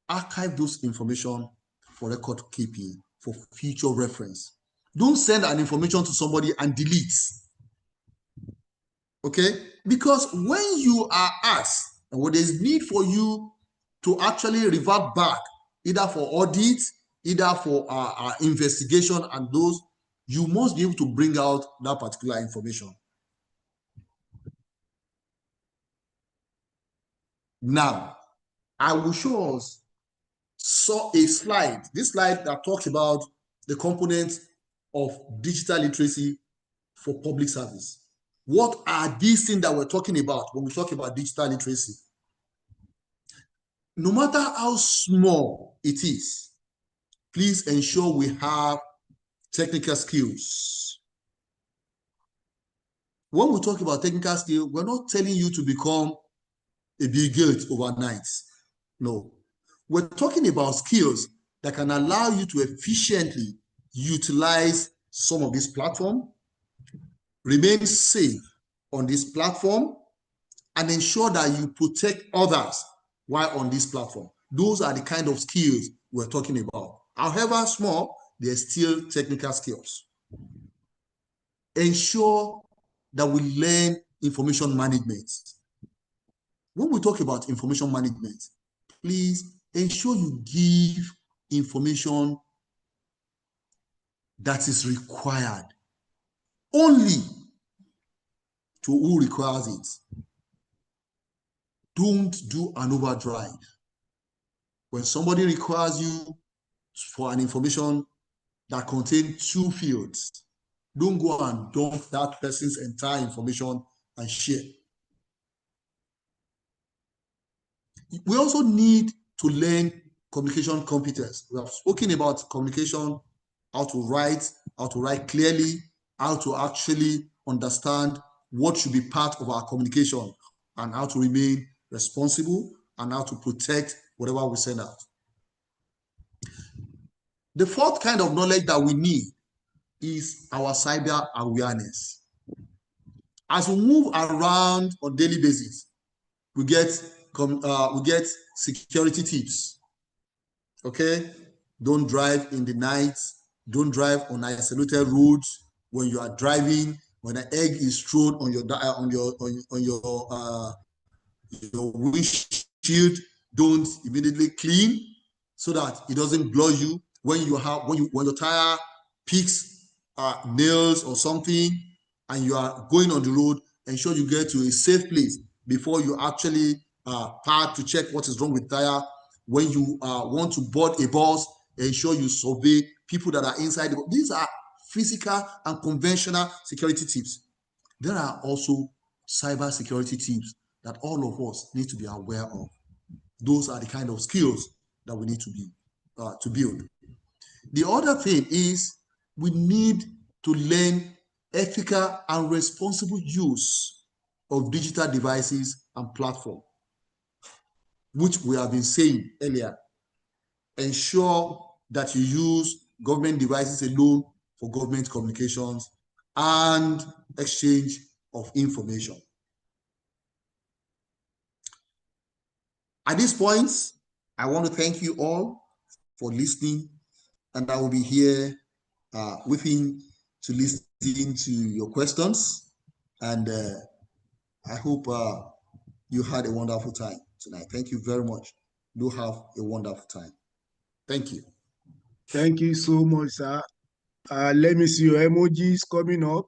archive those information for record keeping, for future reference. Don't send an information to somebody and delete. Okay? Because when you are asked, and when there's need for you to actually revert back, either for audit, either for investigation and those, you must be able to bring out that particular information. Now, I will show us a slide, this slide that talks about the components of digital literacy for public service. What are these things that we're talking about when we talk about digital literacy? No matter how small it is, please ensure we have technical skills. When we talk about technical skills, we're not telling you to become a Bill Gates overnight. No. We're talking about skills that can allow you to efficiently utilize some of this platform, remain safe on this platform, and ensure that you protect others while on this platform. Those are the kind of skills we're talking about. However small, they're still technical skills. Ensure that we learn information management. When we talk about information management, please ensure you give information that is required only to who requires it. Don't do an overdrive. When somebody requires you for an information that contains 2 fields, don't go and dump that person's entire information and share. We also need to learn communication competence. We have spoken about communication, how to write clearly, how to actually understand what should be part of our communication, and how to remain responsible, and how to protect whatever we send out. The fourth kind of knowledge that we need is our cyber awareness. As we move around on a daily basis, we get security tips. Okay, don't drive in the night. Don't drive on isolated roads. When you are driving, when an egg is thrown on your windshield, don't immediately clean so that it doesn't blow you. When your tire picks nails or something, and you are going on the road, ensure you get to a safe place before you actually park to check what is wrong with tire. When you want to board a bus, ensure you survey people that are inside the bus. These are physical and conventional security tips. There are also cyber security tips that all of us need to be aware of. Those are the kind of skills that we need to build. The other thing is we need to learn ethical and responsible use of digital devices and platforms, which we have been saying earlier. Ensure that you use government devices alone for government communications and exchange of information. At this point, I want to thank you all for listening, and I will be here with him to listen to your questions. And I hope you had a wonderful time tonight. Thank you very much. Do have a wonderful time. Thank you. Thank you so much, sir. Let me see your emojis coming up.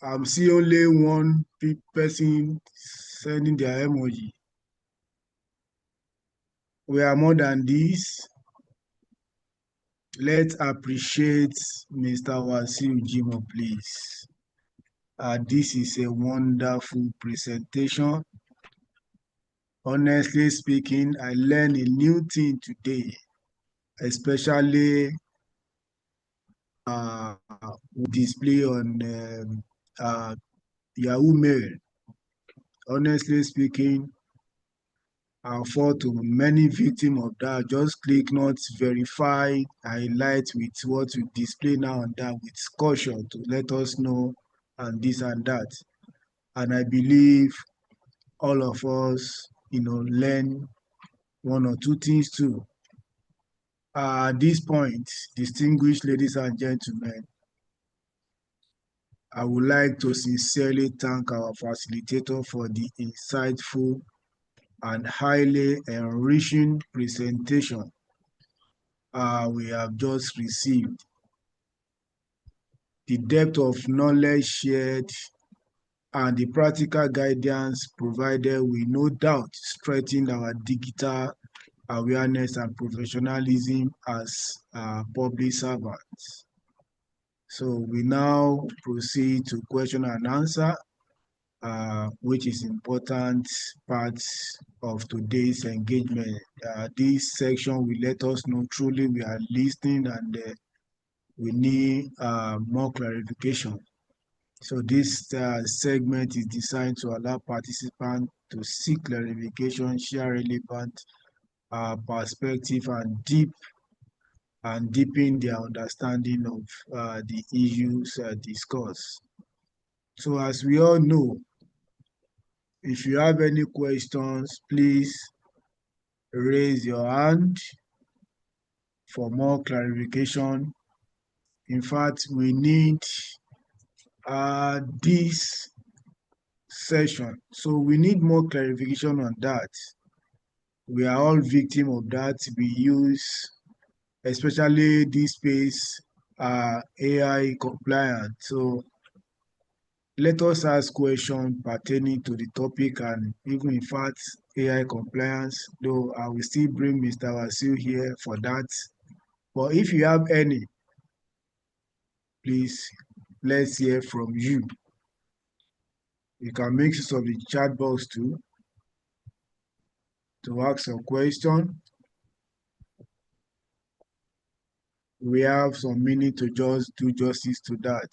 I'm seeing only one person sending their emoji. We are more than this. Let's appreciate Mr. Wasiu Jimo, please. This is a wonderful presentation. Honestly speaking, I learned a new thing today, especially display on Yahoo Mail. Honestly speaking, I fall to many victims of that. Just click not verify, highlight with what we display now and that with caution to let us know and this and that. And I believe all of us, learn one or two things too. At this point, distinguished ladies and gentlemen, I would like to sincerely thank our facilitator for the insightful and highly enriching presentation we have just received. The depth of knowledge shared and the practical guidance provided will no doubt strengthen our digital awareness and professionalism as public servants. So we now proceed to question and answer, which is important part of today's engagement. This section will let us know truly we are listening and we need more clarification. So this segment is designed to allow participants to seek clarification, share relevant perspective, and deepen their understanding of the issues discussed. So as we all know, if you have any questions, please raise your hand for more clarification. In fact, we need this session. So we need more clarification on that. We are all victim of that. We use, especially this space, AI compliant. So let us ask questions pertaining to the topic and even in fact AI compliance, though I will still bring Mr. Wasiu here for that. But if you have any, please, let's hear from you. You can make use of the chat box too to ask some question. We have some minute to just do justice to that.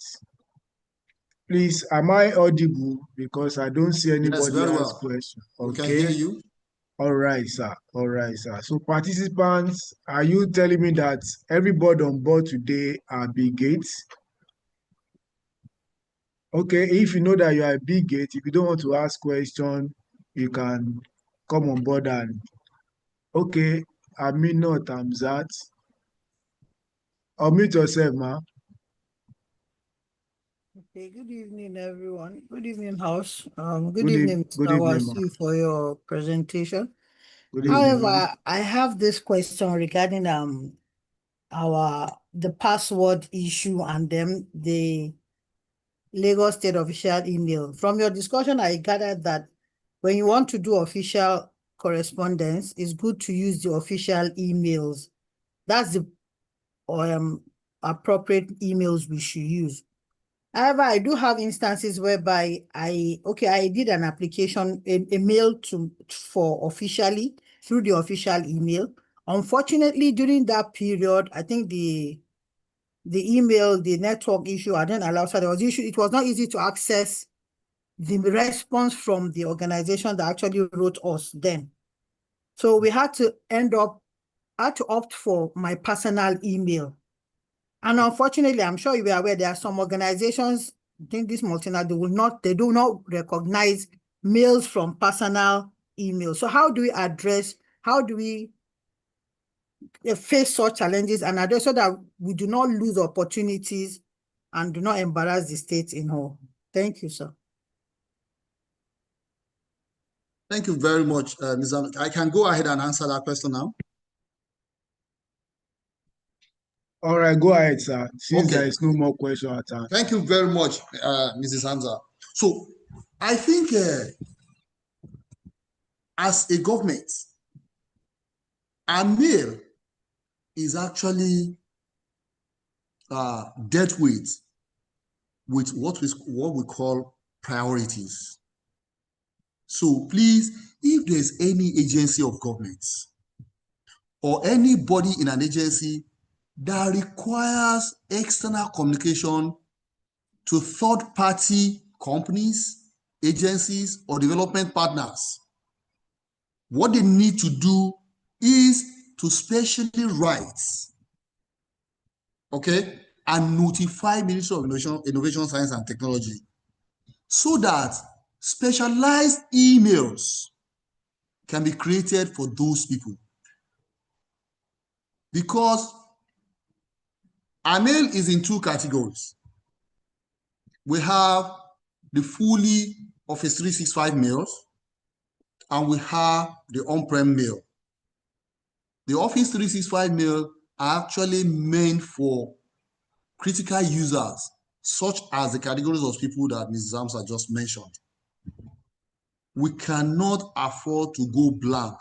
Please, am I audible? Because I don't see Yes, anybody very ask well. question. We can hear Okay. you. All right, sir. All right, sir. So participants, are you telling me that everybody on board today are big gates? Okay, if you know that you are a big gate, if you don't want to ask question, you can come on board and okay, Amina Tamzat. Unmute yourself, ma. Okay, good evening, everyone. Good evening, House. Good Good evening, good Mr. evening, ma. Wasi, for your presentation. Good evening, ma. However, I have this question regarding the password issue and then the Lagos State official email. From your discussion, I gathered that when you want to do official correspondence, it's good to use the official emails. That's the appropriate emails we should use. However, I do have instances whereby I did an application, a mail for officially through the official email. Unfortunately, during that period, I think the email, the network issue, I didn't allow, so there was issue. It was not easy to access the response from the organization that actually wrote us then. So we had to opt for my personal email. And unfortunately, I'm sure you are aware, there are some organizations, I think this multinational, they do not recognize mails from personal emails. So how do we face such challenges and address so that we do not lose opportunities and do not embarrass the state in whole? Thank you, sir. Thank you very much, Ms. I can go ahead and answer that question now. All right, go ahead, sir. Since Okay. there is no more question at hand. Thank you very much, Mrs. Hamza. So I think as a government, our mail is actually dealt with what we call priorities. So please, if there's any agency of government or anybody in an agency that requires external communication to third-party companies, agencies, or development partners, what they need to do is to specially write, okay, and notify Ministry of Innovation, Science, and Technology so that specialized emails can be created for those people. Because our mail is in two categories. We have the fully Office 365 mails, and we have the on-prem mail. The Office 365 mail are actually meant for critical users, such as the categories of people that Mrs. Hamza just mentioned. We cannot afford to go blank,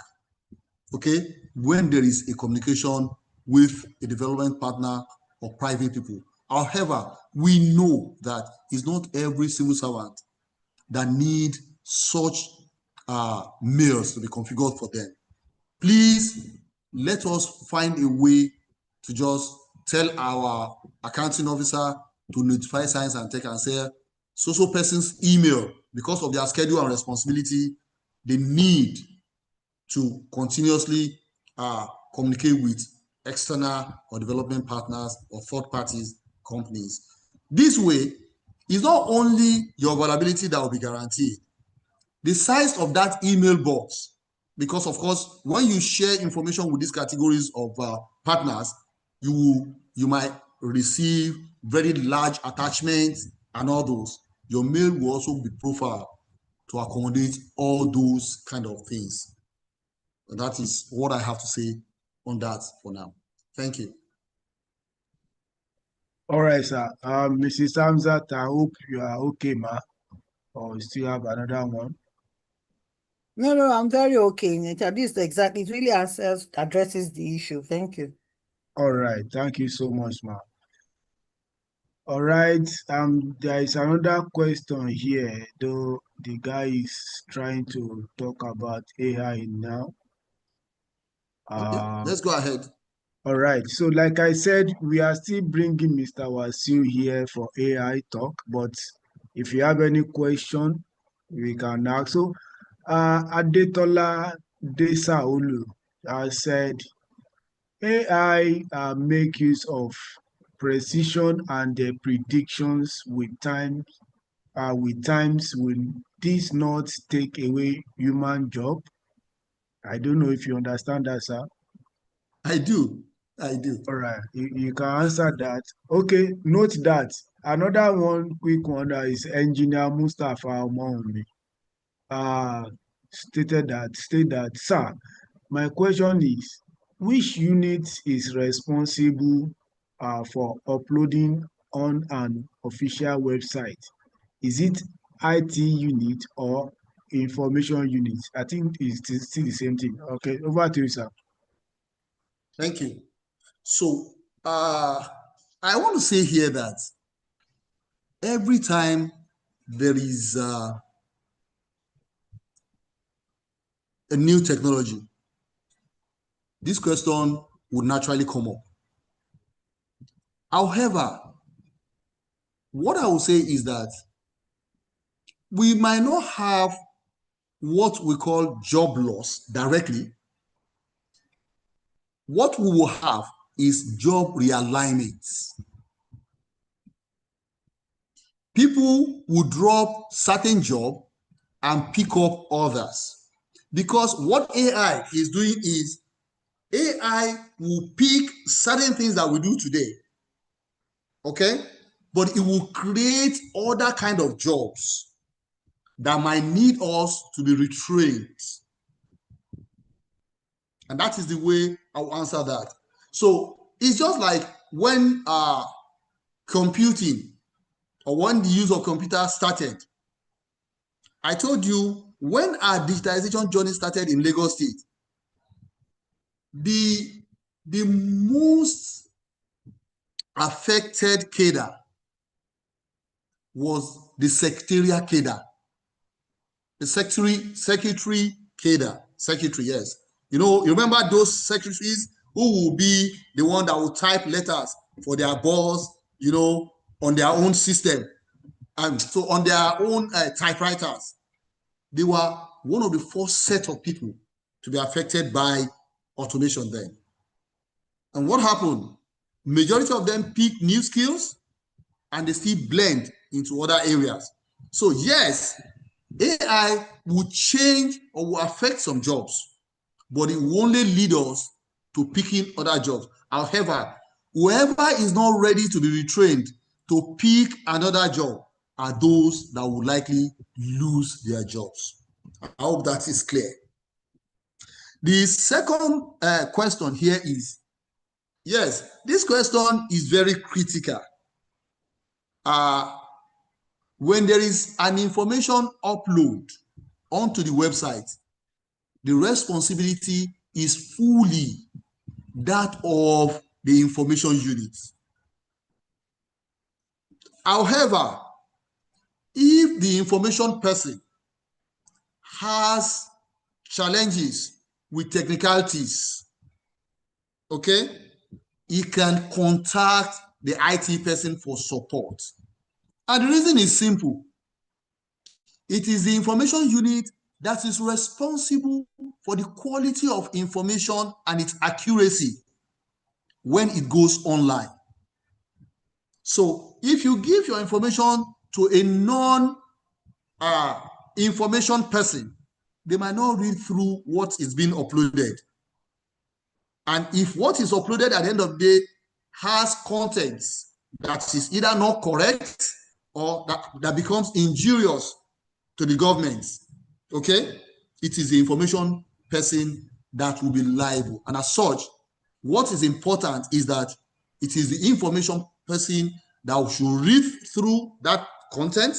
okay, when there is a communication with a development partner or private people. However, we know that it's not every civil servant that need such mails to be configured for them. Please let us find a way to just tell our accounting officer to notify Science and Tech and say, so person's email, because of their schedule and responsibility, they need to continuously communicate with external or development partners or third parties companies. This way, it's not only your availability that will be guaranteed, the size of that email box, because of course, when you share information with these categories of partners, you might receive very large attachments and all those. Your mail will also be profiled to accommodate all those kind of things. And that is what I have to say on that for now. Thank you. All right, sir. Mrs. Hamzat, I hope you are okay, ma. Or you still have another one? No, I'm very okay. At least exactly, it really addresses the issue. Thank you. All right, thank you so much, ma. All right, there is another question here, though the guy is trying to talk about AI now. Okay, Uh, let's go ahead. all right. So, like I said, we are still bringing Mr. Wasiu here for AI talk. But if you have any question, we can ask. So, Adetola Desaolu said, AI make use of precision and predictions with times. Will this not take away human job? I don't know if you understand that, sir. I do. I do. All right, you can answer that. Okay, note that. Another one quick one that is Engineer Mustafa Omohunmi uh, state that, sir, my question is, which unit is responsible for uploading on an official website? Is it IT unit or information unit? I think it's still the same thing. Okay, over to you, sir. Thank you. So, I want to say here that every time there is a new technology, this question would naturally come up. However, what I will say is that we might not have what we call job loss directly. What we will have is job realignments. People will drop certain job and pick up others. Because what AI is doing is AI will pick certain things that we do today, okay? But it will create other kind of jobs that might need us to be retrained. And that is the way I'll answer that. So it's just like when computing or when the use of computers started. I told you when our digitalization journey started in Lagos State, the most affected cadre was the secretarial cadre, the secretary cadre, secretary, yes. You remember those secretaries who will be the one that will type letters for their boss, on their own system, and so on their own typewriters. They were one of the first set of people to be affected by automation then. And what happened? Majority of them pick new skills and they still blend into other areas. So yes, AI will change or will affect some jobs, but it will only lead us to picking other jobs. However, whoever is not ready to be retrained to pick another job are those that will likely lose their jobs. I hope that is clear. The second question here is, yes, this question is very critical. When there is an information upload onto the website, the responsibility is fully that of the information unit. However, if the information person has challenges with technicalities, okay, he can contact the IT person for support. And the reason is simple. It is the information unit that is responsible for the quality of information and its accuracy when it goes online. So if you give your information to a non-information person, they might not read through what is being uploaded. And if what is uploaded at the end of the day has contents that is either not correct or that becomes injurious to the government, okay, it is the information person that will be liable. And as such, what is important is that it is the information person that should read through that content,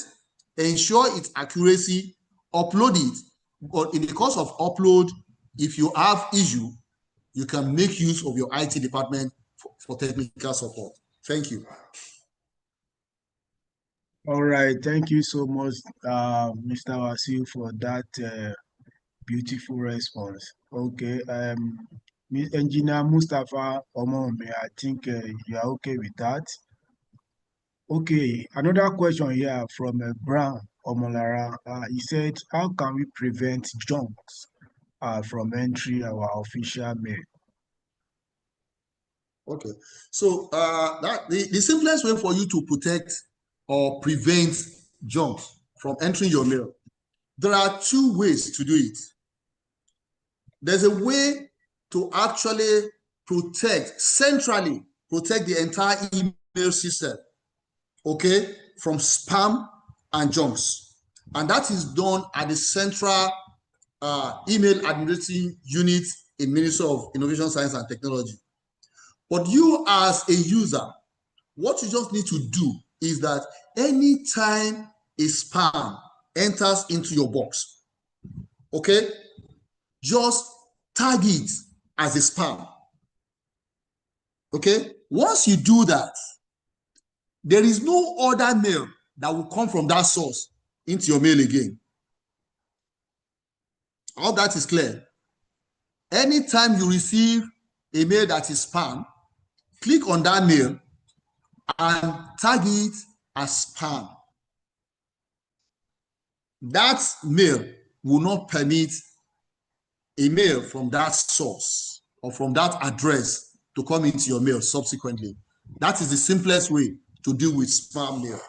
ensure its accuracy, upload it. But in the course of upload, if you have issue, you can make use of your IT department for technical support. Thank you. All right, thank you so much, Mr. Wasiu, for that beautiful response. Okay, Engineer Mustafa Omome, I think you are okay with that. Okay, another question here from Brown Omolara. He said, how can we prevent junks from entering our official mail? Okay. So that the simplest way for you to protect or prevent junks from entering your mail, there are two ways to do it. There's a way to actually centrally protect the entire email system, okay, from spam and junks. And that is done at the central email administrative unit in Ministry of Innovation, Science and Technology. But you as a user, what you just need to do is that anytime a spam enters into your box, okay, just tag it as a spam. Okay, once you do that, there is no other mail that will come from that source into your mail again. All that is clear. Anytime you receive a mail that is spam, click on that mail and tag it as spam. That mail will not permit a mail from that source or from that address to come into your mail subsequently. That is the simplest way to deal with spam mail.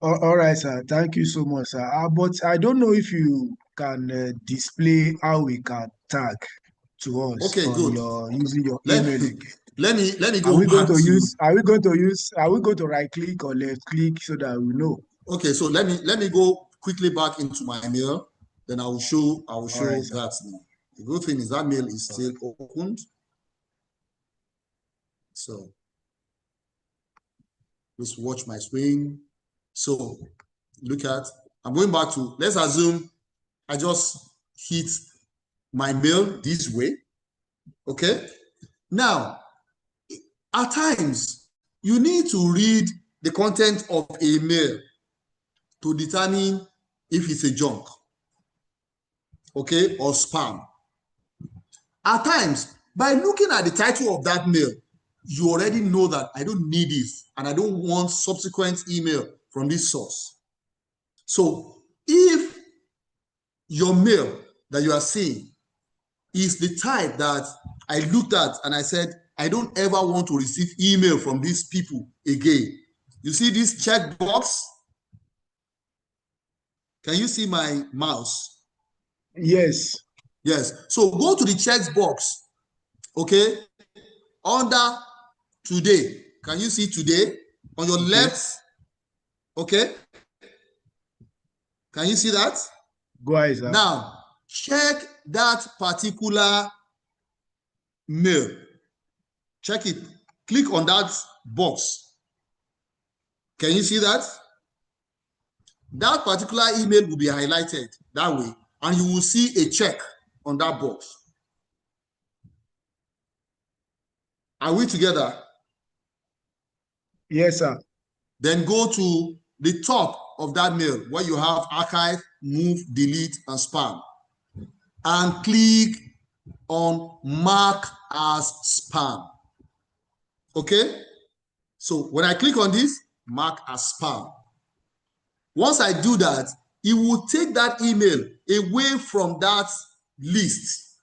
All right, sir. Thank you so much, sir. But I don't know if you can display how we can tag to us Okay, on good. your using your Let, email again. let me Are go we going back to to use are we going to use are we going to right click or left click so that we know? okay, so let me go quickly back into my mail, then I will show All right, sir. that now. The good thing is that mail is All still right. opened. So just watch my screen. So look at, I'm going back to, let's assume I just hit my mail this way. Okay. Now, at times, you need to read the content of a mail to determine if it's a junk, okay, or spam. At times, by looking at the title of that mail, you already know that I don't need this and I don't want subsequent email from this source. So if your mail that you are seeing is the type that I looked at and I said, I don't ever want to receive email from these people again. You see this checkbox? Can you see my mouse? Yes. Yes. So go to the checkbox, okay, under today. Can you see today? On your Okay. left, okay? Can you see that? Go ahead, sir. Now, check that particular mail. Check it. Click on that box. Can you see that? That particular email will be highlighted that way, and you will see a check on that box. Are we together? Yes, sir. Then go to the top of that mail where you have archive, move, delete, and spam, and click on mark as spam. Okay? So when I click on this, mark as spam. Once I do that, it will take that email away from that list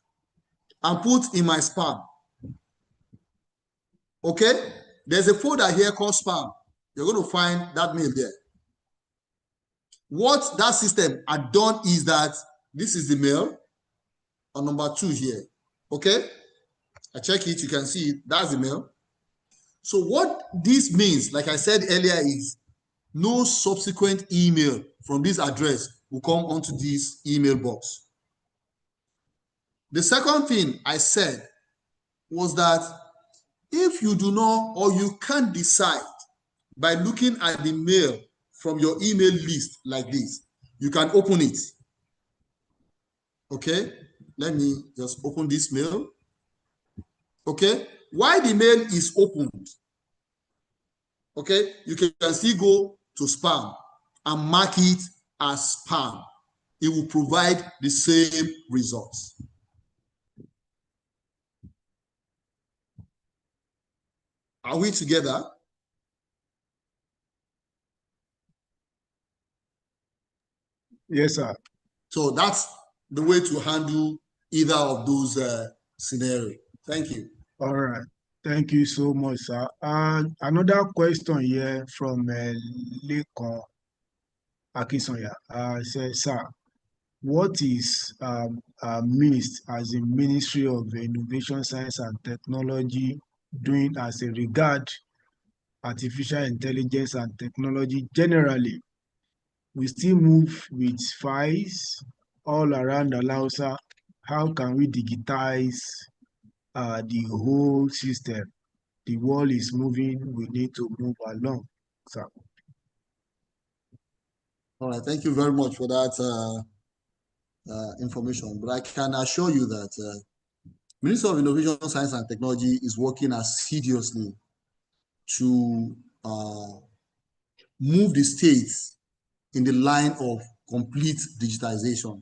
and put in my spam. Okay? There's a folder here called spam. You're going to find that mail there. What that system had done is that this is the mail on number 2 here. Okay? I check it, you can see it. That's the mail. So what this means, like I said earlier, is no subsequent email from this address will come onto this email box. The second thing I said was that if you do not or you can't decide by looking at the mail from your email list like this, you can open it. Okay, let me just open this mail. Okay, while the mail is opened, okay, you can still go to spam and mark it as spam. it will provide the same results. Are we together? Yes, sir. So that's the way to handle either of those scenarios. Thank you. All right. Thank you so much, sir. Another question here from Lekan Akinsanya. Says, sir, what is missed as the Ministry of Innovation, Science and Technology doing as a regard artificial intelligence and technology generally? We still move with files all around Alausa. How can we digitize the whole system? The world is moving, we need to move along. So, All right, thank you very much for that information. But I can assure you that Ministry of Innovation, Science and Technology is working assiduously to move the states in the line of complete digitization.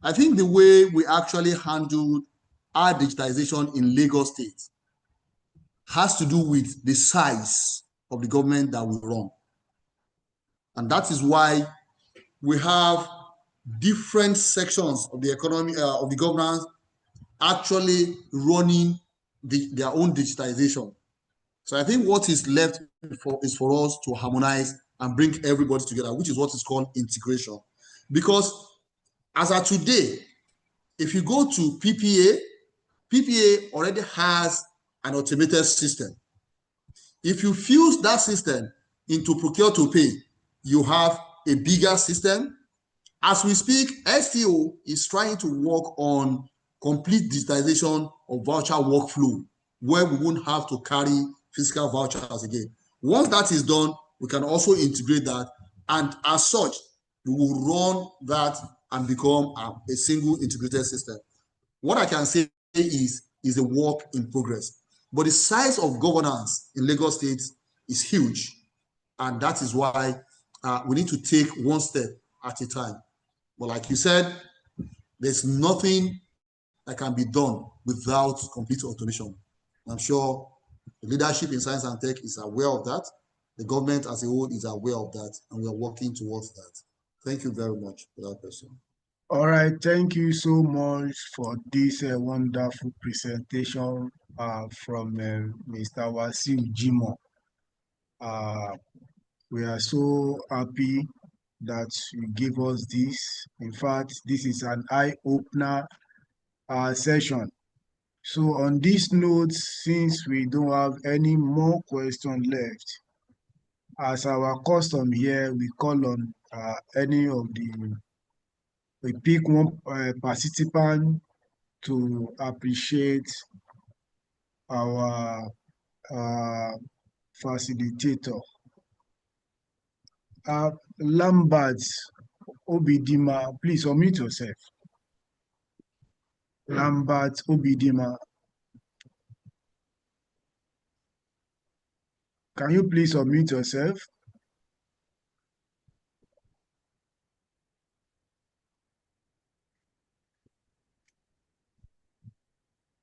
I think the way we actually handled our digitization in Lagos State has to do with the size of the government that we run. And that is why we have different sections of the economy, of the governance actually running their own digitization. So I think what is left is for us to harmonize and bring everybody together, which is what is called integration. Because as of today, if you go to PPA already has an automated system. If you fuse that system into procure to pay, you have a bigger system. As we speak, STO is trying to work on complete digitization of voucher workflow, where we won't have to carry physical vouchers again. Once that is done, we can also integrate that, and as such, we will run that and become a single integrated system. What I can say is a work in progress. But the size of governance in Lagos State is huge, and that is why we need to take one step at a time. But like you said, there's nothing that can be done without complete automation. I'm sure the leadership in science and tech is aware of that. The government as a whole is aware of that, and we are working towards that. Thank you very much for that question. all right, thank you so much for this wonderful presentation from Mr. Wasiu Jimo. We are so happy that you gave us this. In fact, this is an eye-opener session. So on this note, since we don't have any more questions left, as our custom here, we call on we pick one participant to appreciate our facilitator. Lambert Obidima, please unmute yourself. Lambert Obidima, can you please unmute yourself?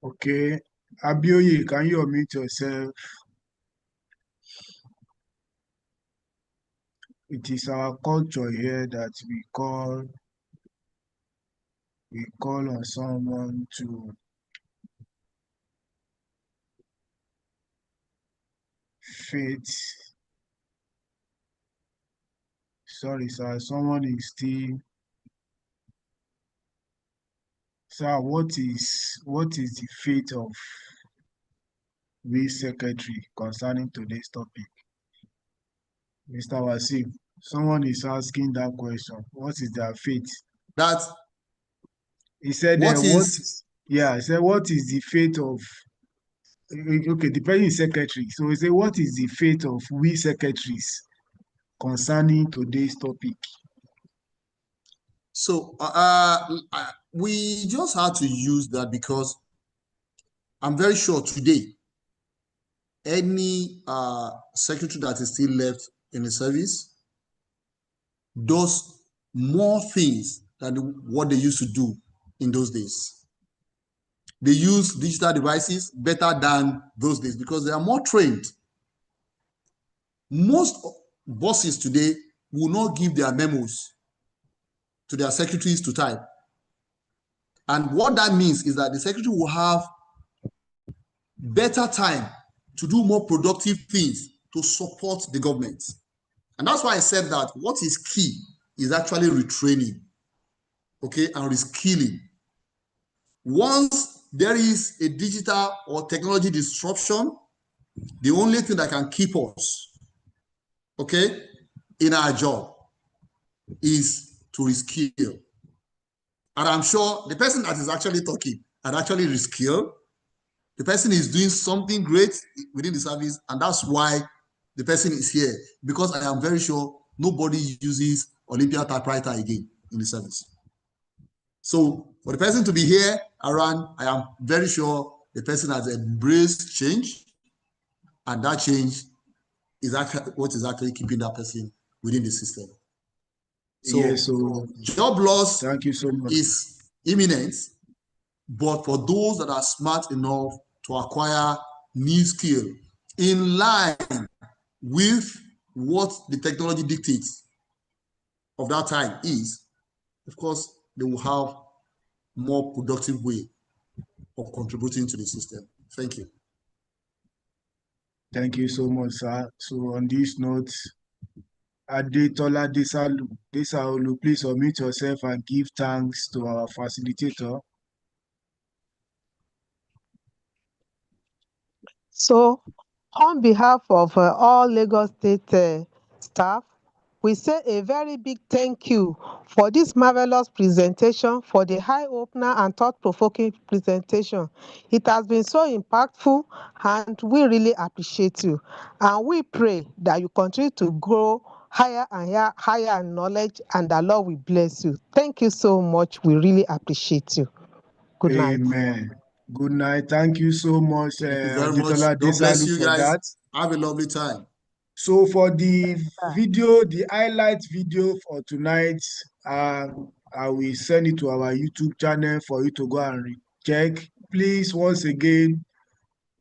Okay. Abioye, can you unmute yourself? It is our culture here that we call on someone to faith. Sorry, sir. Someone is still. Sir, what is the fate of we secretary concerning today's topic? Mr. Wasim, someone is asking that question. What is their fate? That He said, what he said, what is the fate of, okay, the person is secretary. So he said, what is the fate of we secretaries concerning today's topic? So we just had to use that because I'm very sure today, any secretary that is still left in the service does more things than what they used to do in those days. They use digital devices better than those days because they are more trained. Most bosses today will not give their memos to their secretaries to type. And what that means is that the secretary will have better time to do more productive things to support the government. And that's why I said that what is key is actually retraining, okay, and reskilling. Once there is a digital or technology disruption, the only thing that can keep us, okay, in our job is to reskill. And I'm sure the person that is actually talking and actually reskill, the person is doing something great within the service, and that's why the person is here. Because I am very sure nobody uses Olympia typewriter again in the service. So for the person to be here around, I am very sure the person has embraced change, and that change is actually what is actually keeping that person within the system. So, yes, so job loss, thank you so much, is imminent, but for those that are smart enough to acquire new skill in line with what the technology dictates of that time is, of course, they will have more productive way of contributing to the system. Thank you. Thank you so much, sir. So on this note, Adetola Desaolu, please unmute yourself and give thanks to our facilitator. So, on behalf of all Lagos State staff, we say a very big thank you for this marvelous presentation, for the eye-opener and thought-provoking presentation. It has been so impactful, and we really appreciate you. And we pray that you continue to grow higher and higher in knowledge, and the Lord will bless you. Thank you so much. We really appreciate you. Good night. Amen. Good night. Thank you so much, Thank you very much. Adetola God bless Desaolu, you for guys. that. Have a lovely time. So for the video, the highlight video for tonight, I will send it to our YouTube channel for you to go and check. Please, once again,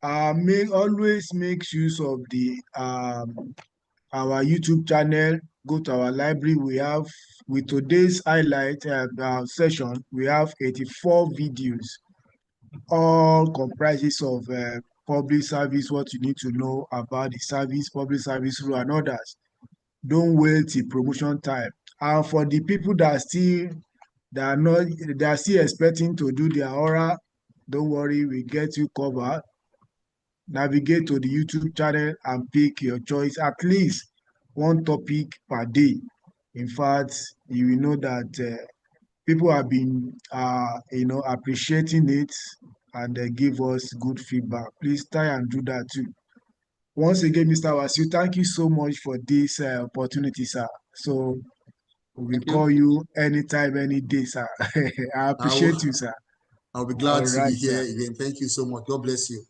always make use of the our YouTube channel. Go to our library. We have, with today's highlight session, we have 84 videos, all comprises of public service, what you need to know about the service, public service rule and others. Don't wait till promotion time. And for the people that are still expecting to do their oral, don't worry, we get you covered. Navigate to the YouTube channel and pick your choice, at least one topic per day. In fact, you will know that people have been appreciating it, and they give us good feedback. Please try and do that too. Once again, Mr. Wasiu, thank you so much for this opportunity, sir. So we will call you anytime, any day, sir. I appreciate you, sir. I'll be glad All to right, be here sir. again. Thank you so much. God bless you.